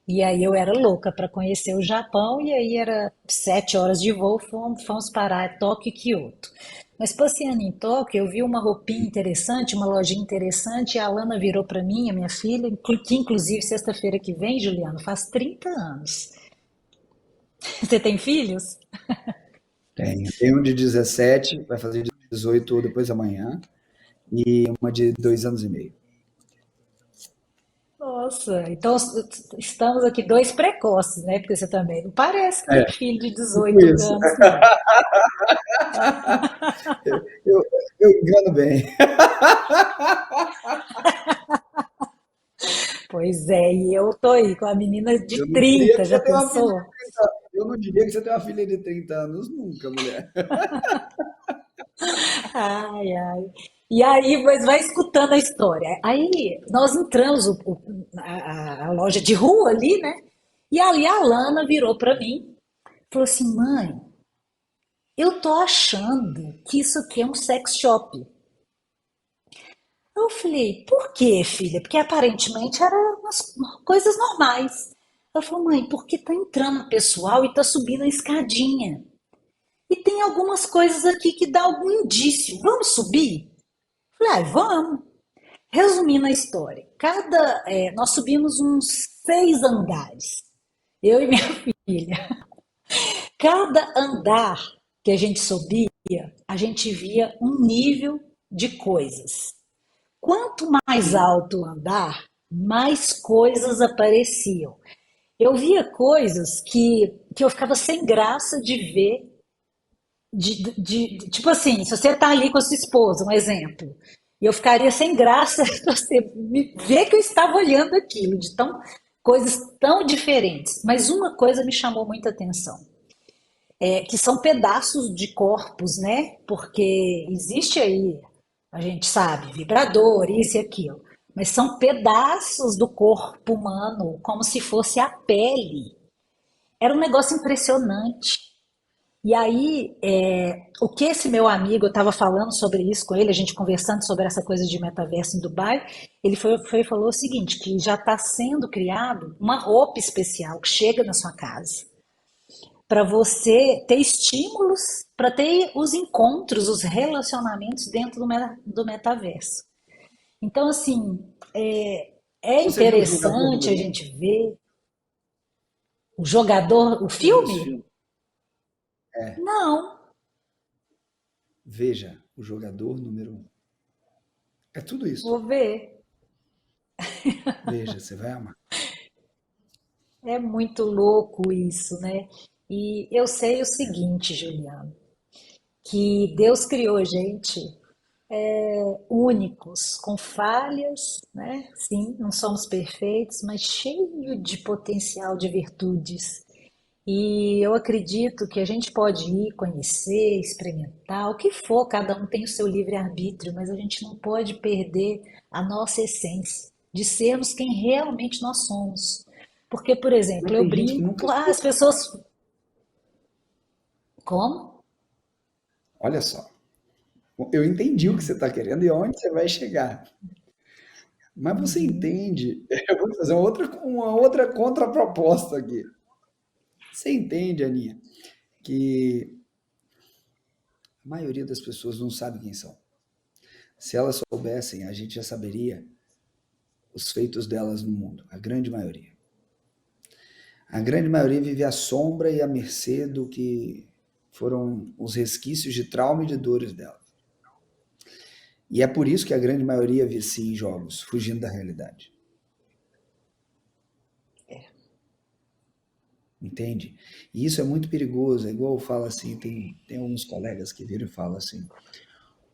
e aí eu era louca para conhecer o Japão, e aí era 7 horas de voo, fomos parar em Tóquio e Kyoto. Mas passeando em Tóquio, eu vi uma roupinha interessante, uma lojinha interessante, e a Alana virou para mim, a minha filha, que inclusive sexta-feira que vem, Juliano, faz 30 anos. Você tem filhos? Tem um de 17, vai fazer 18 depois da manhã, e uma de 2 anos e meio. Nossa, então estamos aqui 2 precoces, né? Porque você também não parece que tem filho de 18 Isso. anos, não. Eu engano bem. Pois é, e eu tô aí com a menina de 30, já pensou? Eu não diria que você tem uma filha de 30 anos nunca, mulher. Ai, ai. E aí, mas vai escutando a história. Aí nós entramos a loja de rua ali, né? E ali a Lana virou para mim, falou assim: mãe, eu tô achando que isso aqui é um sex shop. Eu falei: por quê, filha? Porque aparentemente eram umas coisas normais. Ela falou: mãe, porque tá entrando pessoal e tá subindo a escadinha. E tem algumas coisas aqui que dá algum indício. Vamos subir? Eu falei: vamos. Resumindo a história, nós subimos uns 6 andares, eu e minha filha. Cada andar que a gente subia, a gente via um nível de coisas. Quanto mais alto o andar, mais coisas apareciam. Eu via coisas que eu ficava sem graça de ver. Tipo assim, se você está ali com a sua esposa, um exemplo, e eu ficaria sem graça você ver que eu estava olhando aquilo, coisas tão diferentes. Mas uma coisa me chamou muita atenção, que são pedaços de corpos, né? Porque existe aí, a gente sabe, vibrador, isso e aquilo, mas são pedaços do corpo humano, como se fosse a pele. Era um negócio impressionante. E aí, o que esse meu amigo, eu estava falando sobre isso com ele, a gente conversando sobre essa coisa de metaverso em Dubai, ele falou o seguinte, que já está sendo criado uma roupa especial que chega na sua casa, para você ter estímulos, para ter os encontros, os relacionamentos dentro do metaverso. Então, assim, é interessante a gente ver o jogador, o filme? Não. Veja, o jogador número 1. É tudo isso. Vou ver. Veja, você vai amar. É muito louco isso, né? E eu sei o seguinte, Juliano, que Deus criou a gente únicos, com falhas, né? Sim, não somos perfeitos, mas cheio de potencial de virtudes. E eu acredito que a gente pode ir conhecer, experimentar, o que for, cada um tem o seu livre-arbítrio, mas a gente não pode perder a nossa essência, de sermos quem realmente nós somos. Porque, por exemplo, Mas eu tem gente que brinco, nunca as pessoas. Como? Olha só, eu entendi o que você está querendo e onde você vai chegar. Mas você entende? Eu vou fazer uma outra contraproposta aqui. Você entende, Aninha, que a maioria das pessoas não sabe quem são. Se elas soubessem, a gente já saberia os feitos delas no mundo, a grande maioria. A grande maioria vive à sombra e à mercê do que foram os resquícios de trauma e de dores dela. E é por isso que a grande maioria vicia em jogos, fugindo da realidade. Entende? E isso é muito perigoso, é igual eu falo assim, tem alguns colegas que viram e falam assim,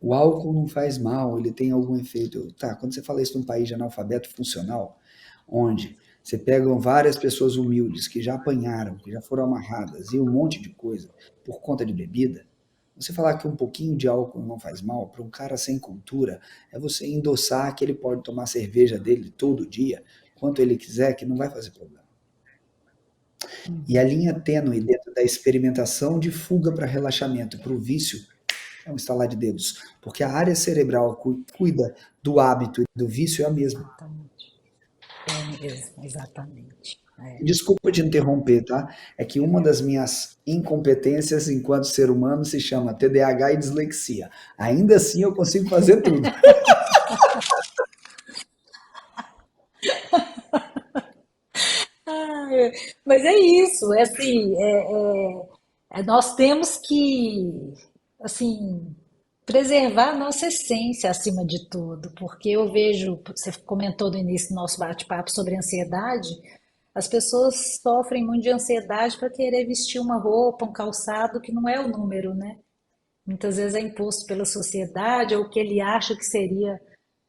o álcool não faz mal, ele tem algum efeito. Tá, quando você fala isso num país de analfabeto funcional, onde você pega várias pessoas humildes que já apanharam, que já foram amarradas e um monte de coisa por conta de bebida, você falar que um pouquinho de álcool não faz mal, para um cara sem cultura, é você endossar que ele pode tomar cerveja dele todo dia, quanto ele quiser, que não vai fazer problema. E a linha tênue dentro da experimentação de fuga para relaxamento, para o vício, é um estalar de dedos. Porque a área cerebral cuida do hábito e do vício é a mesma. Exatamente. Desculpa te interromper, tá? É que uma das minhas incompetências enquanto ser humano se chama TDAH e dislexia. Ainda assim eu consigo fazer tudo. Mas é isso, é assim, nós temos que, assim, preservar a nossa essência acima de tudo, porque eu vejo, você comentou no início do nosso bate-papo sobre ansiedade, as pessoas sofrem muito de ansiedade para querer vestir uma roupa, um calçado que não é o número, né? Muitas vezes é imposto pela sociedade ou o que ele acha que seria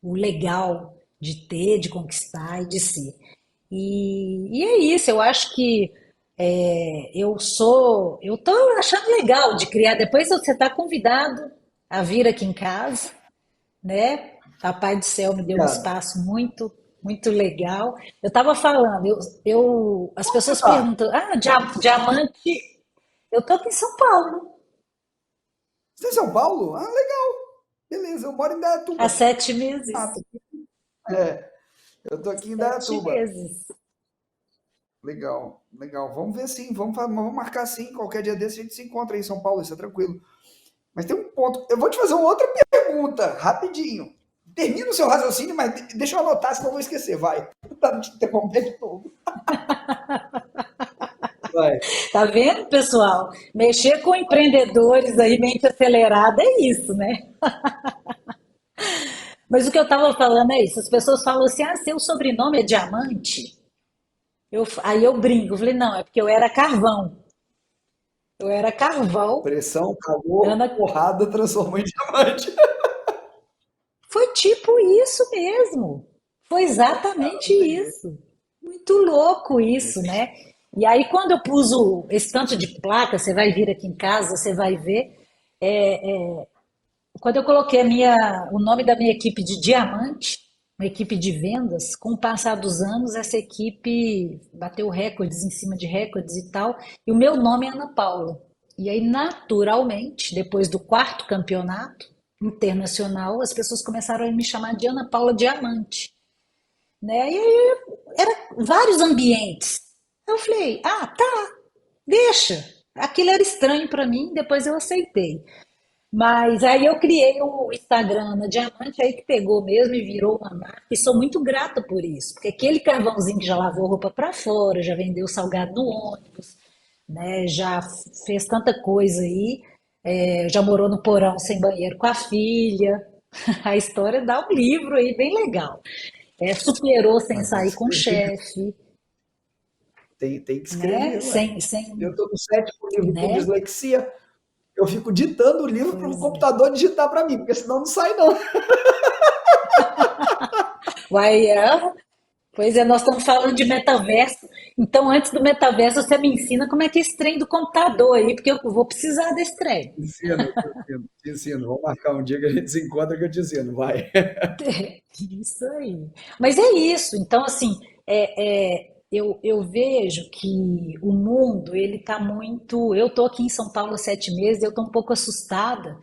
o legal de ter, de conquistar e de ser. E é isso, eu acho que eu tô achando legal de criar. Depois você está convidado a vir aqui em casa, né? Papai do céu me deu um espaço muito, muito legal. Eu estava falando, as pessoas perguntam, diamante. Eu tô aqui em São Paulo. Você é em São Paulo? Ah, legal. Beleza, eu moro em Dayatuba. Há 7 meses. Eu tô aqui em Dayatuba. 7 meses. Legal, legal. Vamos ver sim, vamos marcar sim. Qualquer dia desse a gente se encontra aí em São Paulo, isso é tranquilo. Mas tem um ponto. Eu vou te fazer uma outra pergunta, rapidinho. Termina o seu raciocínio, mas deixa eu anotar, senão eu vou esquecer. Vai. Tá te interrompendo de novo. Vai. Tá vendo, pessoal? Mexer com empreendedores aí, mente acelerada, é isso, né? Mas o que eu estava falando é isso. As pessoas falam assim, seu sobrenome é Diamante? Aí eu brinco, eu falei, não, é porque eu era carvão. Eu era carvão. Pressão, calor, porrada, transformou em diamante. Foi tipo isso mesmo. Foi exatamente isso. Muito louco isso, né? E aí quando eu pus esse tanto de placa, você vai vir aqui em casa, você vai ver, quando eu coloquei o nome da minha equipe de Diamante, uma equipe de vendas, com o passar dos anos, essa equipe bateu recordes em cima de recordes e tal, e o meu nome é Ana Paula. E aí, naturalmente, depois do 4º campeonato internacional, as pessoas começaram a me chamar de Ana Paula Diamante. Né? E aí, eram vários ambientes. Eu falei, tá, deixa. Aquilo era estranho para mim, depois eu aceitei. Mas aí eu criei o Instagram Ana Diamante, aí que pegou mesmo e virou uma marca. E sou muito grata por isso, porque aquele carvãozinho que já lavou roupa para fora, já vendeu salgado no ônibus, né? Já fez tanta coisa aí, já morou no porão sem banheiro com a filha. A história dá um livro aí bem legal. Superou sem sair com o chefe. Tem que escrever. Né? Eu estou no 7º livro com dislexia. eu fico ditando o livro para o computador digitar para mim, porque senão não sai, não. Uai, pois é, nós estamos falando de metaverso. Então, antes do metaverso, você me ensina como é que é esse trem do computador aí, porque eu vou precisar desse trem. Te ensino. Vamos marcar um dia que a gente se encontra que eu te ensino, vai. Isso aí. Mas é isso. Então, assim, eu vejo que o mundo, ele está muito. Eu estou aqui em São Paulo há 7 meses, eu estou um pouco assustada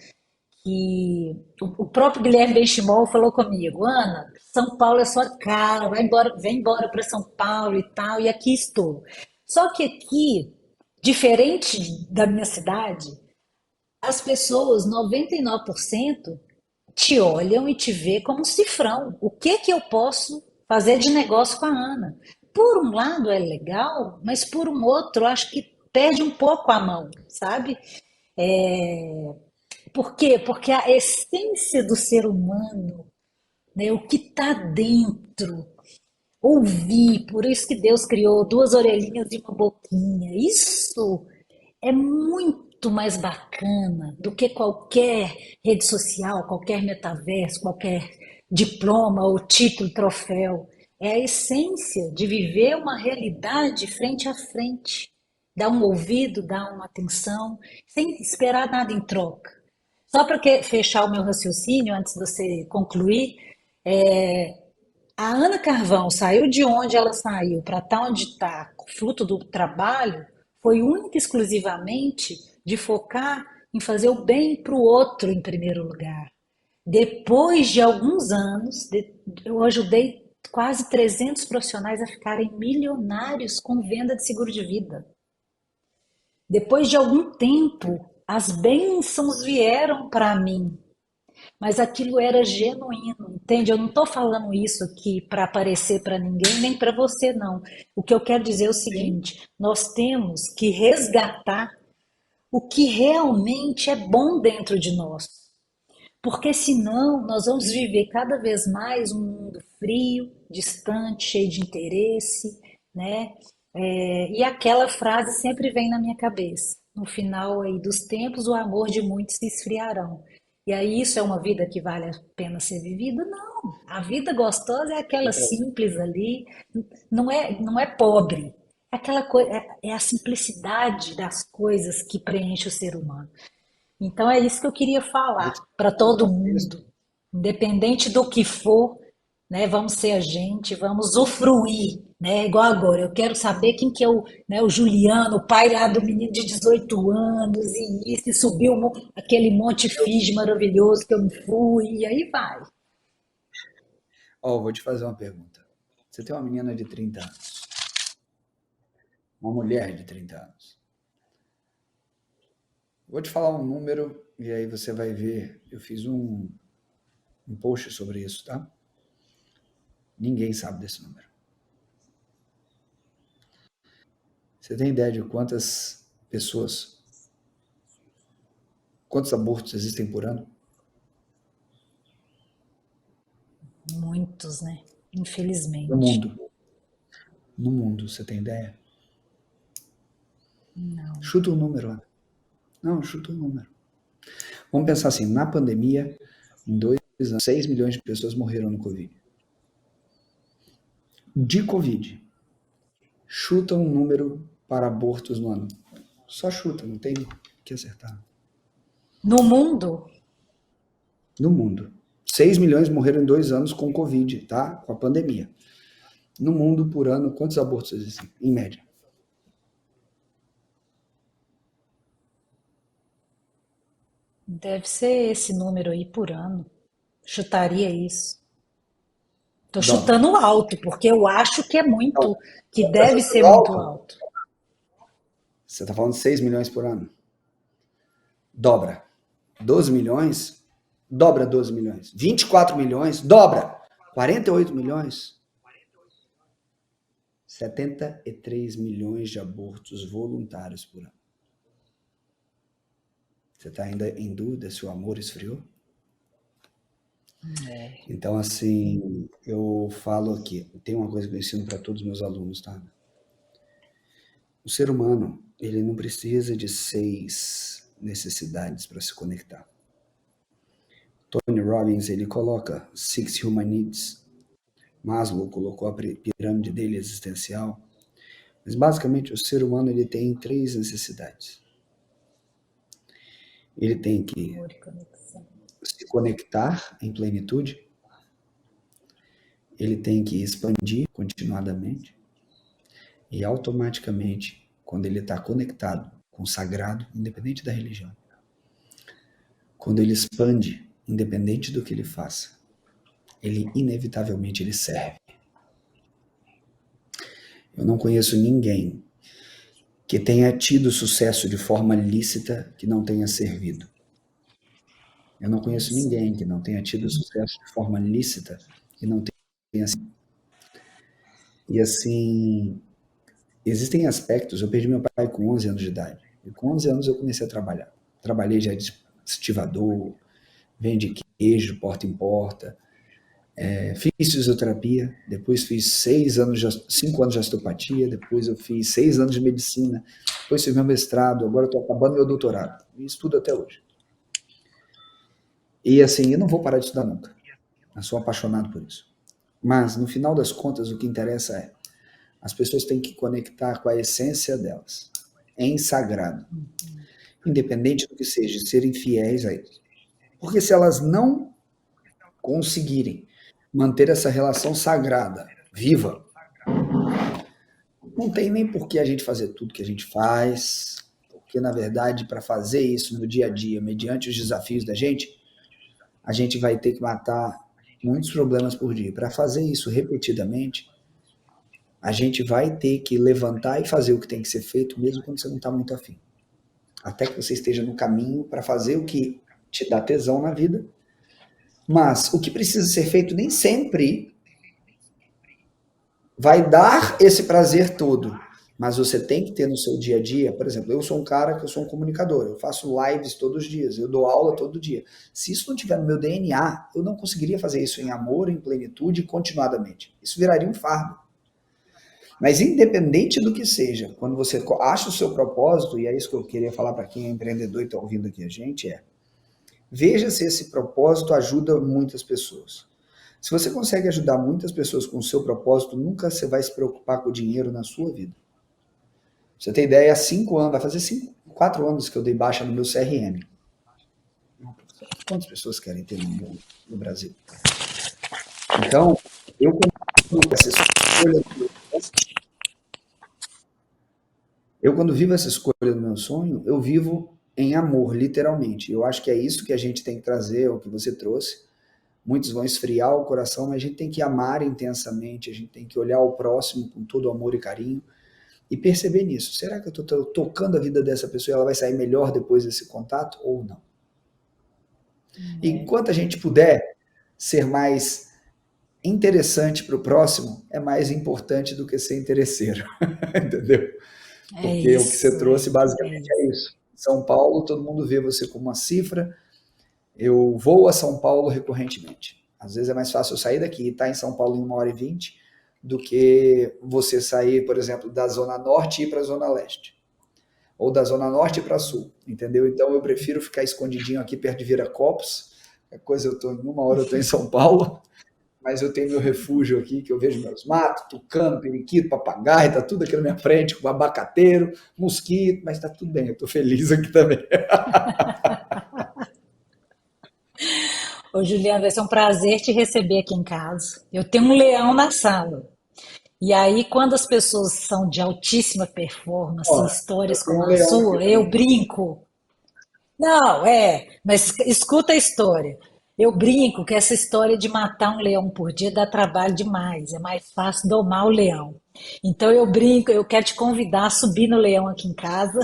que o próprio Guilherme Benchimol falou comigo, Ana, São Paulo é sua cara, vai embora, vem embora para São Paulo e tal, e aqui estou. Só que aqui, diferente da minha cidade, as pessoas, 99%, te olham e te vê como um cifrão. O que que eu posso fazer de negócio com a Ana? Por um lado é legal, mas por um outro acho que perde um pouco a mão, sabe? Por quê? Porque a essência do ser humano, né, o que está dentro, ouvir, por isso que Deus criou 2 orelhinhas e uma boquinha. Isso é muito mais bacana do que qualquer rede social, qualquer metaverso, qualquer diploma ou título, troféu. É a essência de viver uma realidade frente a frente. Dar um ouvido, dar uma atenção, sem esperar nada em troca. Só para fechar o meu raciocínio, antes de você concluir, a Ana Carvão saiu de onde ela saiu para estar onde está, fruto do trabalho, foi única e exclusivamente de focar em fazer o bem para o outro em primeiro lugar. Depois de alguns anos, eu ajudei quase 300 profissionais a ficarem milionários com venda de seguro de vida. Depois de algum tempo, as bênçãos vieram para mim, mas aquilo era genuíno, entende? Eu não estou falando isso aqui para aparecer para ninguém, nem para você, não. O que eu quero dizer é o seguinte: nós temos que resgatar o que realmente é bom dentro de nós, porque senão nós vamos viver cada vez mais um mundo frio, distante, cheio de interesse, né? E aquela frase sempre vem na minha cabeça: no final aí dos tempos, o amor de muitos se esfriarão. E aí, isso é uma vida que vale a pena ser vivida? Não. A vida gostosa é aquela simples ali, não é pobre. É aquela coisa, é a simplicidade das coisas que preenche o ser humano. Então é isso que eu queria falar para todo mundo, independente do que for, né? Vamos ser a gente, vamos usufruir, né? Igual agora, eu quero saber quem que é o Juliano, o pai lá do menino de 18 anos, e isso, e subiu aquele Monte Fiji maravilhoso que eu me fui, e aí vai. Vou te fazer uma pergunta. Você tem uma menina de 30 anos, uma mulher de 30 anos. Vou te falar um número e aí você vai ver. Eu fiz um post sobre isso, tá? Ninguém sabe desse número. Você tem ideia de quantas abortos existem por ano? Muitos, né? Infelizmente. No mundo, você tem ideia? Não. Chuta um número, Ana. Não, chuta um número. Vamos pensar assim, na pandemia, em 2 anos, 6 milhões de pessoas morreram no Covid. De Covid, chuta um número para abortos no ano. Só chuta, não tem que acertar. No mundo? No mundo. 6 milhões morreram em 2 anos com Covid, tá? Com a pandemia. No mundo, por ano, quantos abortos existem, em média? Deve ser esse número aí por ano. Chutaria isso. Tô chutando alto, porque eu acho que é muito, que deve ser muito alto. Você está falando 6 milhões por ano? Dobra. 12 milhões? Dobra 12 milhões. 24 milhões? Dobra. 48 milhões? 73 milhões de abortos voluntários por ano. Você está ainda em dúvida se o amor esfriou? Então, assim, eu falo aqui, tem uma coisa que eu ensino para todos os meus alunos, tá? O ser humano, ele não precisa de 6 necessidades para se conectar. Tony Robbins, ele coloca 6 Human Needs. Maslow colocou a pirâmide dele existencial. Mas basicamente o ser humano ele tem 3 necessidades. Ele tem que se conectar em plenitude, ele tem que expandir continuadamente e automaticamente, quando ele está conectado com o sagrado, independente da religião, quando ele expande, independente do que ele faça, ele inevitavelmente ele serve. Eu não conheço ninguém que tenha tido sucesso de forma lícita que não tenha servido. Eu não conheço ninguém que não tenha tido sucesso de forma lícita que não tenha servido. E assim, existem aspectos. Eu perdi meu pai com 11 anos de idade. E com 11 anos eu comecei a trabalhar. Trabalhei já de estivador, vende queijo, porta em porta. Fiz fisioterapia, depois fiz 5 anos de osteopatia, depois eu fiz 6 anos de medicina, depois fiz meu mestrado, agora estou acabando meu doutorado. E estudo até hoje. E assim, eu não vou parar de estudar nunca. Eu sou apaixonado por isso. Mas, no final das contas, o que interessa é as pessoas têm que conectar com a essência delas, em sagrado. Independente do que seja, serem fiéis a isso. Porque se elas não conseguirem manter essa relação sagrada, viva, não tem nem por que a gente fazer tudo que a gente faz, porque, na verdade, para fazer isso no dia a dia, mediante os desafios da gente, a gente vai ter que matar muitos problemas por dia. Para fazer isso repetidamente, a gente vai ter que levantar e fazer o que tem que ser feito, mesmo quando você não está muito afim. Até que você esteja no caminho para fazer o que te dá tesão na vida. Mas o que precisa ser feito nem sempre vai dar esse prazer todo. Mas você tem que ter no seu dia a dia, por exemplo, eu sou um cara que eu sou um comunicador, eu faço lives todos os dias, eu dou aula todo dia. Se isso não tiver no meu DNA, eu não conseguiria fazer isso em amor, em plenitude, continuadamente. Isso viraria um fardo. Mas independente do que seja, quando você acha o seu propósito, e é isso que eu queria falar para quem é empreendedor e está ouvindo aqui a gente, veja se esse propósito ajuda muitas pessoas. Se você consegue ajudar muitas pessoas com o seu propósito, nunca você vai se preocupar com o dinheiro na sua vida. Pra você ter ideia, há 5 anos, vai fazer 4 anos que eu dei baixa no meu CRM. Quantas pessoas querem ter no Brasil? Então, eu quando vivo essa escolha do meu sonho, eu vivo em amor, literalmente. Eu acho que é isso que a gente tem que trazer, o que você trouxe. Muitos vão esfriar o coração, mas a gente tem que amar intensamente, a gente tem que olhar o próximo com todo amor e carinho e perceber nisso. Será que eu estou tocando a vida dessa pessoa e ela vai sair melhor depois desse contato ou não? E enquanto a gente puder ser mais interessante para o próximo, é mais importante do que ser interesseiro. Entendeu? Porque o que você trouxe basicamente é isso. São Paulo, todo mundo vê você como uma cifra. Eu vou a São Paulo recorrentemente. Às vezes é mais fácil eu sair daqui e estar em São Paulo em 1h20 do que você sair, por exemplo, da Zona Norte e ir para a Zona Leste. Ou da Zona Norte para Sul, entendeu? Então eu prefiro ficar escondidinho aqui perto de Viracopos. Qualquer coisa em 1 hora eu estou em São Paulo. Mas eu tenho meu refúgio aqui, que eu vejo meus matos, tucano, periquito, papagaio, tá tudo aqui na minha frente, com abacateiro, mosquito, mas tá tudo bem, eu tô feliz aqui também. Ô, Juliana, vai ser um prazer te receber aqui em casa. Eu tenho um leão na sala. E aí, quando as pessoas são de altíssima performance, histórias como a sua, eu brinco. Não, mas escuta a história. Eu brinco que essa história de matar um leão por dia dá trabalho demais. É mais fácil domar o leão. Então eu brinco, eu quero te convidar a subir no leão aqui em casa.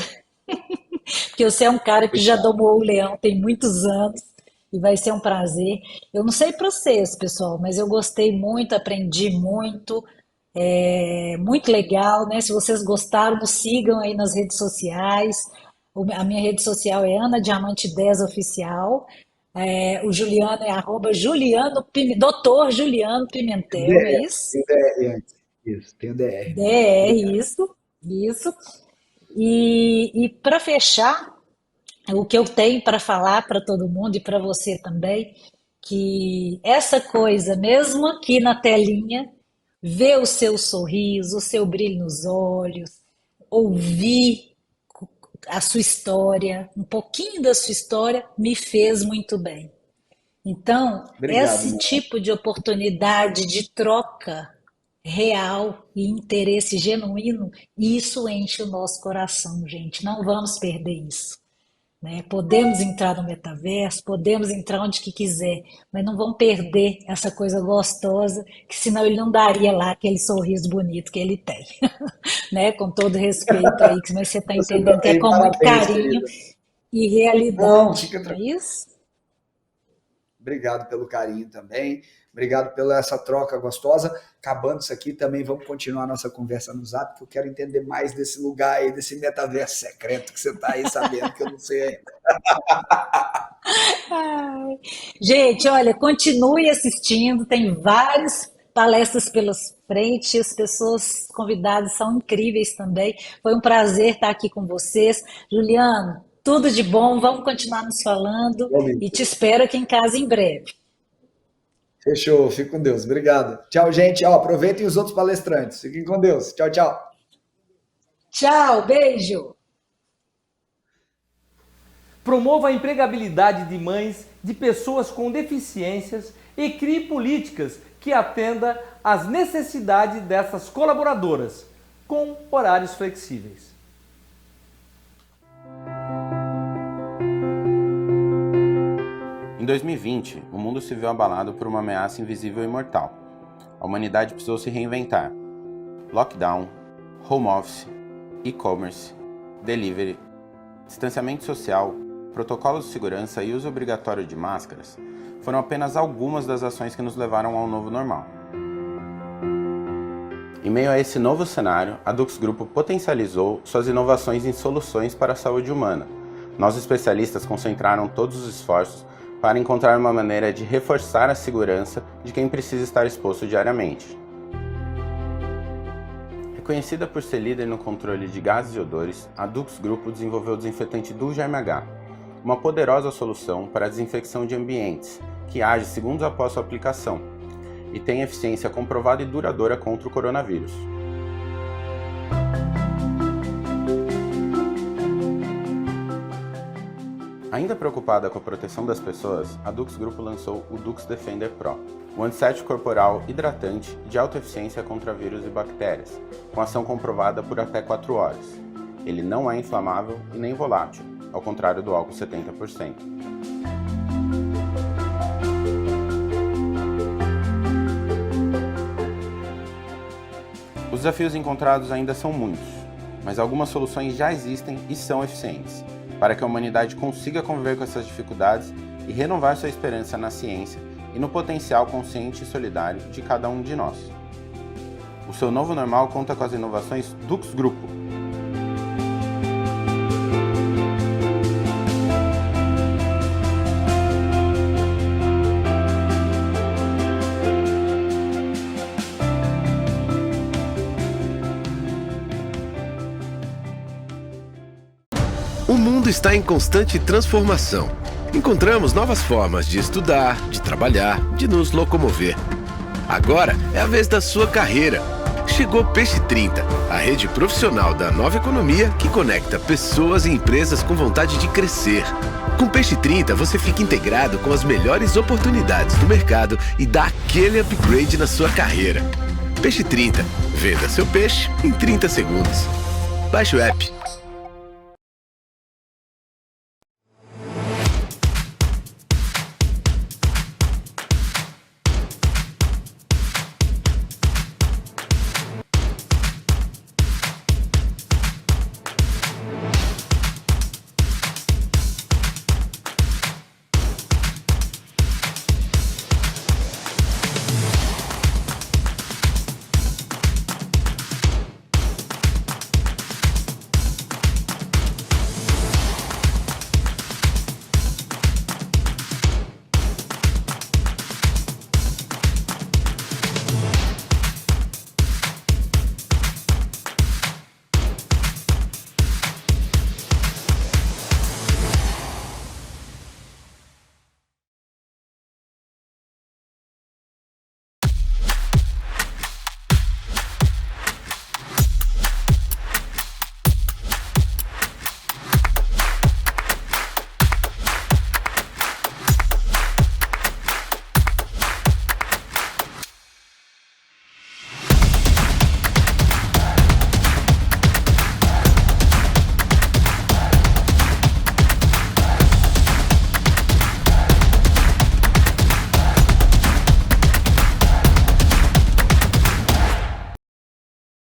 Porque você é um cara que já domou o leão tem muitos anos. E vai ser um prazer. Eu não sei para vocês, pessoal, mas eu gostei muito, aprendi muito. Muito legal, né? Se vocês gostaram, nos sigam aí nas redes sociais. A minha rede social é Ana Diamante 10 Oficial. O Juliano é Dr. Juliano Pimentel, é isso? Tem DR antes. Isso, tem o DR. DR, isso. E para fechar, o que eu tenho para falar para todo mundo e para você também, que essa coisa, mesmo aqui na telinha, ver o seu sorriso, o seu brilho nos olhos, ouvir a sua história, um pouquinho da sua história, me fez muito bem. Então, Obrigado, esse tipo de oportunidade de troca real e interesse genuíno, isso enche o nosso coração, gente. Não vamos perder isso, né? Podemos entrar no metaverso, podemos entrar onde que quiser, mas não vamos perder essa coisa gostosa, que senão ele não daria lá aquele sorriso bonito que ele tem, né? Com todo respeito aí, mas você está entendendo que é com muito carinho e realidade, não é isso? Obrigado pelo carinho também. Obrigado pela essa troca gostosa. Acabando isso aqui, também vamos continuar nossa conversa no Zap, que eu quero entender mais desse lugar aí, desse metaverso secreto que você está aí sabendo que eu não sei ainda. Ai. Gente, olha, continue assistindo, tem várias palestras pelas frente, as pessoas convidadas são incríveis também. Foi um prazer estar aqui com vocês. Juliano, tudo de bom, vamos continuar nos falando e te espero aqui em casa em breve. Fechou, fique com Deus. Obrigado. Tchau, gente. Aproveitem os outros palestrantes. Fiquem com Deus. Tchau, tchau. Tchau, beijo. Promova a empregabilidade de mães de pessoas com deficiências e crie políticas que atenda às necessidades dessas colaboradoras, com horários flexíveis. Em 2020, o mundo se viu abalado por uma ameaça invisível e mortal. A humanidade precisou se reinventar. Lockdown, home office, e-commerce, delivery, distanciamento social, protocolos de segurança e uso obrigatório de máscaras foram apenas algumas das ações que nos levaram ao novo normal. Em meio a esse novo cenário, a Dux Grupo potencializou suas inovações em soluções para a saúde humana. Nós especialistas concentraram todos os esforços para encontrar uma maneira de reforçar a segurança de quem precisa estar exposto diariamente. Reconhecida por ser líder no controle de gases e odores, a Dux Grupo desenvolveu o desinfetante Duo Germe H, uma poderosa solução para a desinfecção de ambientes, que age segundos após sua aplicação e tem eficiência comprovada e duradoura contra o coronavírus. Ainda preocupada com a proteção das pessoas, a Dux Grupo lançou o Dux Defender Pro, um antisséptico corporal hidratante de alta eficiência contra vírus e bactérias, com ação comprovada por até 4 horas. Ele não é inflamável e nem volátil, ao contrário do álcool 70%. Os desafios encontrados ainda são muitos, mas algumas soluções já existem e são eficientes, para que a humanidade consiga conviver com essas dificuldades e renovar sua esperança na ciência e no potencial consciente e solidário de cada um de nós. O seu novo normal conta com as inovações Dux Grupo. O mundo está em constante transformação. Encontramos novas formas de estudar, de trabalhar, de nos locomover. Agora é a vez da sua carreira. Chegou Peixe 30, a rede profissional da nova economia que conecta pessoas e empresas com vontade de crescer. Com Peixe 30 você fica integrado com as melhores oportunidades do mercado e dá aquele upgrade na sua carreira. Peixe 30, venda seu peixe em 30 segundos. Baixe o app.